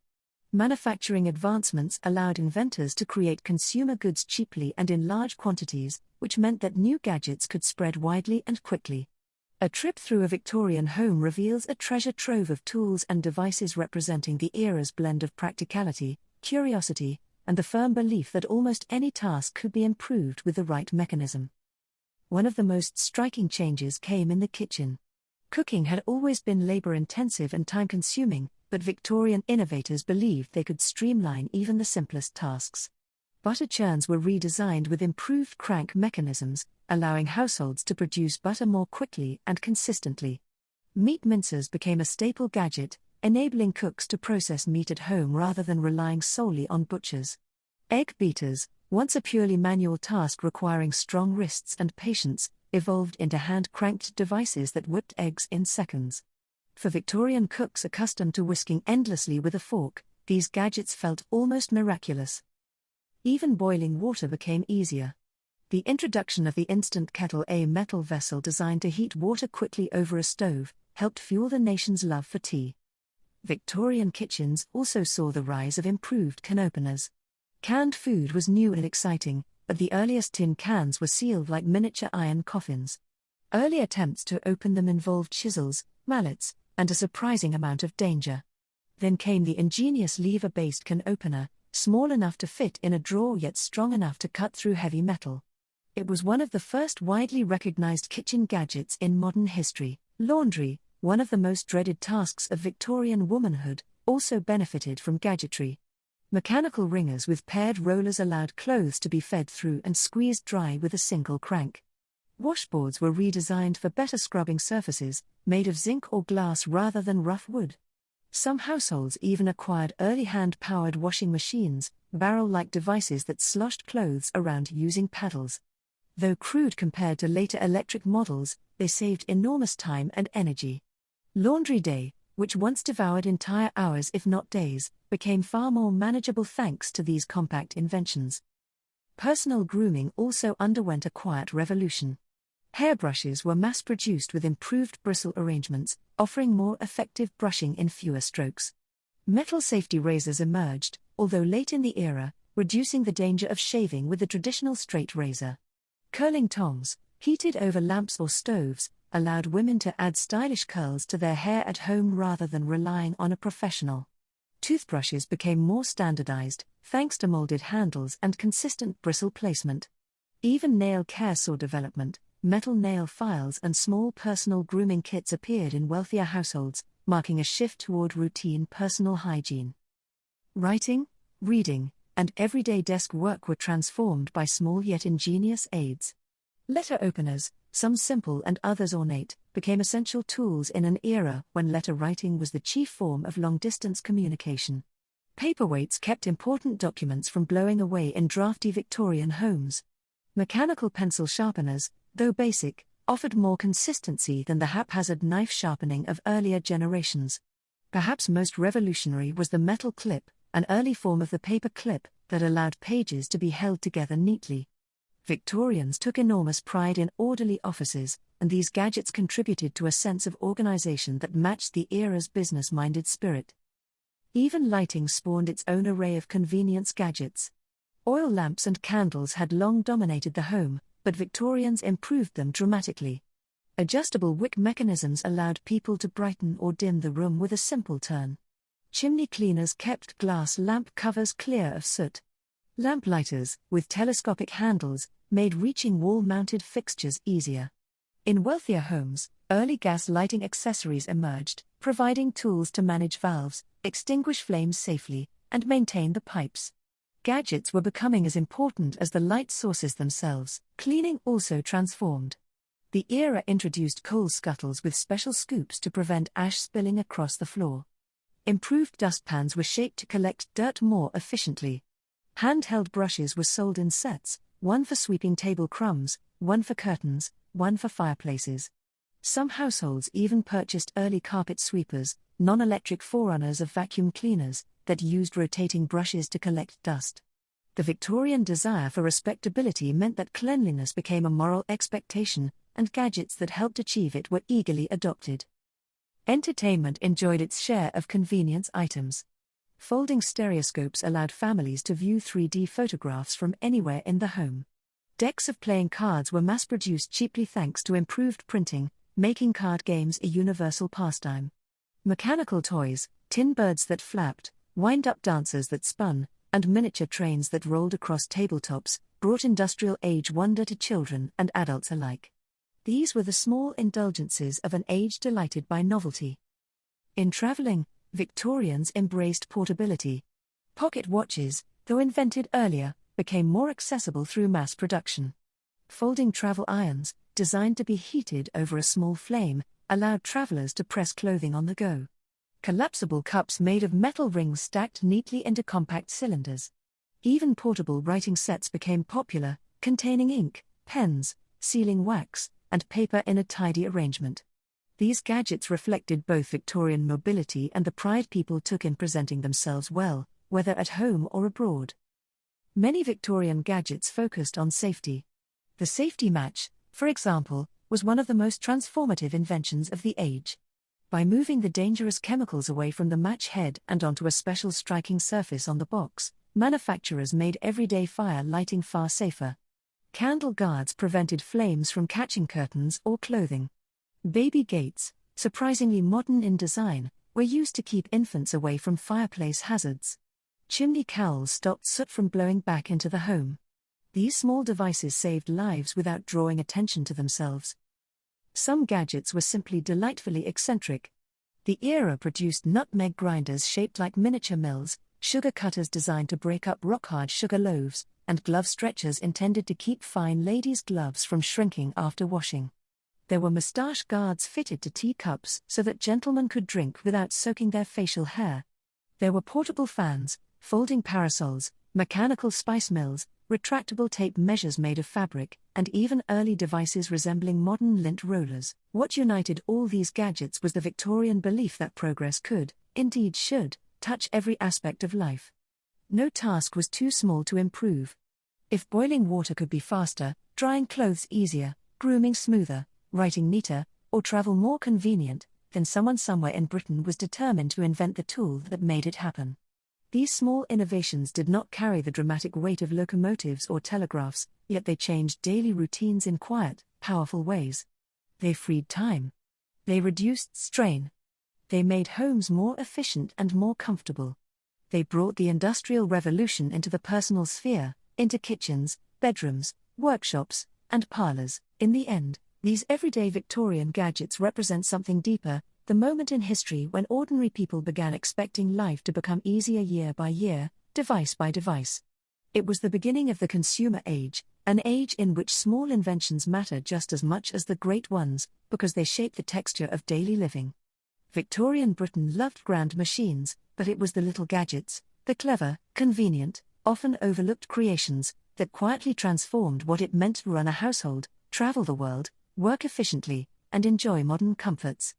Manufacturing advancements allowed inventors to create consumer goods cheaply and in large quantities, which meant that new gadgets could spread widely and quickly. A trip through a Victorian home reveals a treasure trove of tools and devices representing the era's blend of practicality, curiosity, and the firm belief that almost any task could be improved with the right mechanism. One of the most striking changes came in the kitchen. Cooking had always been labor-intensive and time-consuming, but Victorian innovators believed they could streamline even the simplest tasks. Butter churns were redesigned with improved crank mechanisms, allowing households to produce butter more quickly and consistently. Meat mincers became a staple gadget, enabling cooks to process meat at home rather than relying solely on butchers. Egg beaters, once a purely manual task requiring strong wrists and patience, evolved into hand-cranked devices that whipped eggs in seconds. For Victorian cooks accustomed to whisking endlessly with a fork, these gadgets felt almost miraculous. Even boiling water became easier. The introduction of the instant kettle, a metal vessel designed to heat water quickly over a stove, helped fuel the nation's love for tea. Victorian kitchens also saw the rise of improved can openers. Canned food was new and exciting, but the earliest tin cans were sealed like miniature iron coffins. Early attempts to open them involved chisels, mallets, and a surprising amount of danger. Then came the ingenious lever-based can opener, small enough to fit in a drawer yet strong enough to cut through heavy metal. It was one of the first widely recognized kitchen gadgets in modern history. Laundry, one of the most dreaded tasks of Victorian womanhood, also benefited from gadgetry. Mechanical wringers with paired rollers allowed clothes to be fed through and squeezed dry with a single crank. Washboards were redesigned for better scrubbing surfaces, made of zinc or glass rather than rough wood. Some households even acquired early hand-powered washing machines, barrel-like devices that sloshed clothes around using paddles. Though crude compared to later electric models, they saved enormous time and energy. Laundry day, which once devoured entire hours if not days, became far more manageable thanks to these compact inventions. Personal grooming also underwent a quiet revolution. Hairbrushes were mass-produced with improved bristle arrangements, offering more effective brushing in fewer strokes. Metal safety razors emerged, although late in the era, reducing the danger of shaving with the traditional straight razor. Curling tongs, heated over lamps or stoves, allowed women to add stylish curls to their hair at home rather than relying on a professional. Toothbrushes became more standardized, thanks to molded handles and consistent bristle placement. Even nail care saw development. Metal nail files and small personal grooming kits appeared in wealthier households, marking a shift toward routine personal hygiene. Writing, reading, and everyday desk work were transformed by small yet ingenious aids. Letter openers, some simple and others ornate, became essential tools in an era when letter writing was the chief form of long-distance communication. Paperweights kept important documents from blowing away in drafty Victorian homes. Mechanical pencil sharpeners, though basic, offered more consistency than the haphazard knife sharpening of earlier generations. Perhaps most revolutionary was the metal clip, an early form of the paper clip that allowed pages to be held together neatly. Victorians took enormous pride in orderly offices, and these gadgets contributed to a sense of organization that matched the era's business-minded spirit. Even lighting spawned its own array of convenience gadgets. Oil lamps and candles had long dominated the home, but Victorians improved them dramatically. Adjustable wick mechanisms allowed people to brighten or dim the room with a simple turn. Chimney cleaners kept glass lamp covers clear of soot. Lamp lighters, with telescopic handles, made reaching wall-mounted fixtures easier. In wealthier homes, early gas lighting accessories emerged, providing tools to manage valves, extinguish flames safely, and maintain the pipes. Gadgets were becoming as important as the light sources themselves. Cleaning also transformed. The era introduced coal scuttles with special scoops to prevent ash spilling across the floor. Improved dustpans were shaped to collect dirt more efficiently. Handheld brushes were sold in sets, one for sweeping table crumbs, one for curtains, one for fireplaces. Some households even purchased early carpet sweepers, non-electric forerunners of vacuum cleaners, that used rotating brushes to collect dust. The Victorian desire for respectability meant that cleanliness became a moral expectation, and gadgets that helped achieve it were eagerly adopted. Entertainment enjoyed its share of convenience items. Folding stereoscopes allowed families to view 3D photographs from anywhere in the home. Decks of playing cards were mass-produced cheaply thanks to improved printing, making card games a universal pastime. Mechanical toys, tin birds that flapped, wind-up dancers that spun, and miniature trains that rolled across tabletops, brought industrial-age wonder to children and adults alike. These were the small indulgences of an age delighted by novelty. In traveling, Victorians embraced portability. Pocket watches, though invented earlier, became more accessible through mass production. Folding travel irons, designed to be heated over a small flame, allowed travelers to press clothing on the go. Collapsible cups made of metal rings stacked neatly into compact cylinders. Even portable writing sets became popular, containing ink, pens, sealing wax, and paper in a tidy arrangement. These gadgets reflected both Victorian mobility and the pride people took in presenting themselves well, whether at home or abroad. Many Victorian gadgets focused on safety. The safety match, for example, was one of the most transformative inventions of the age. By moving the dangerous chemicals away from the match head and onto a special striking surface on the box, manufacturers made everyday fire lighting far safer. Candle guards prevented flames from catching curtains or clothing. Baby gates, surprisingly modern in design, were used to keep infants away from fireplace hazards. Chimney cowls stopped soot from blowing back into the home. These small devices saved lives without drawing attention to themselves. Some gadgets were simply delightfully eccentric. The era produced nutmeg grinders shaped like miniature mills, sugar cutters designed to break up rock-hard sugar loaves, and glove stretchers intended to keep fine ladies' gloves from shrinking after washing. There were moustache guards fitted to teacups so that gentlemen could drink without soaking their facial hair. There were portable fans, folding parasols, mechanical spice mills, retractable tape measures made of fabric, and even early devices resembling modern lint rollers. What united all these gadgets was the Victorian belief that progress could, indeed should, touch every aspect of life. No task was too small to improve. If boiling water could be faster, drying clothes easier, grooming smoother, writing neater, or travel more convenient, then someone somewhere in Britain was determined to invent the tool that made it happen. These small innovations did not carry the dramatic weight of locomotives or telegraphs, yet they changed daily routines in quiet, powerful ways. They freed time. They reduced strain. They made homes more efficient and more comfortable. They brought the Industrial Revolution into the personal sphere, into kitchens, bedrooms, workshops, and parlors. In the end, these everyday Victorian gadgets represent something deeper, the moment in history when ordinary people began expecting life to become easier year by year, device by device. It was the beginning of the consumer age, an age in which small inventions matter just as much as the great ones, because they shape the texture of daily living. Victorian Britain loved grand machines, but it was the little gadgets, the clever, convenient, often overlooked creations, that quietly transformed what it meant to run a household, travel the world, work efficiently, and enjoy modern comforts.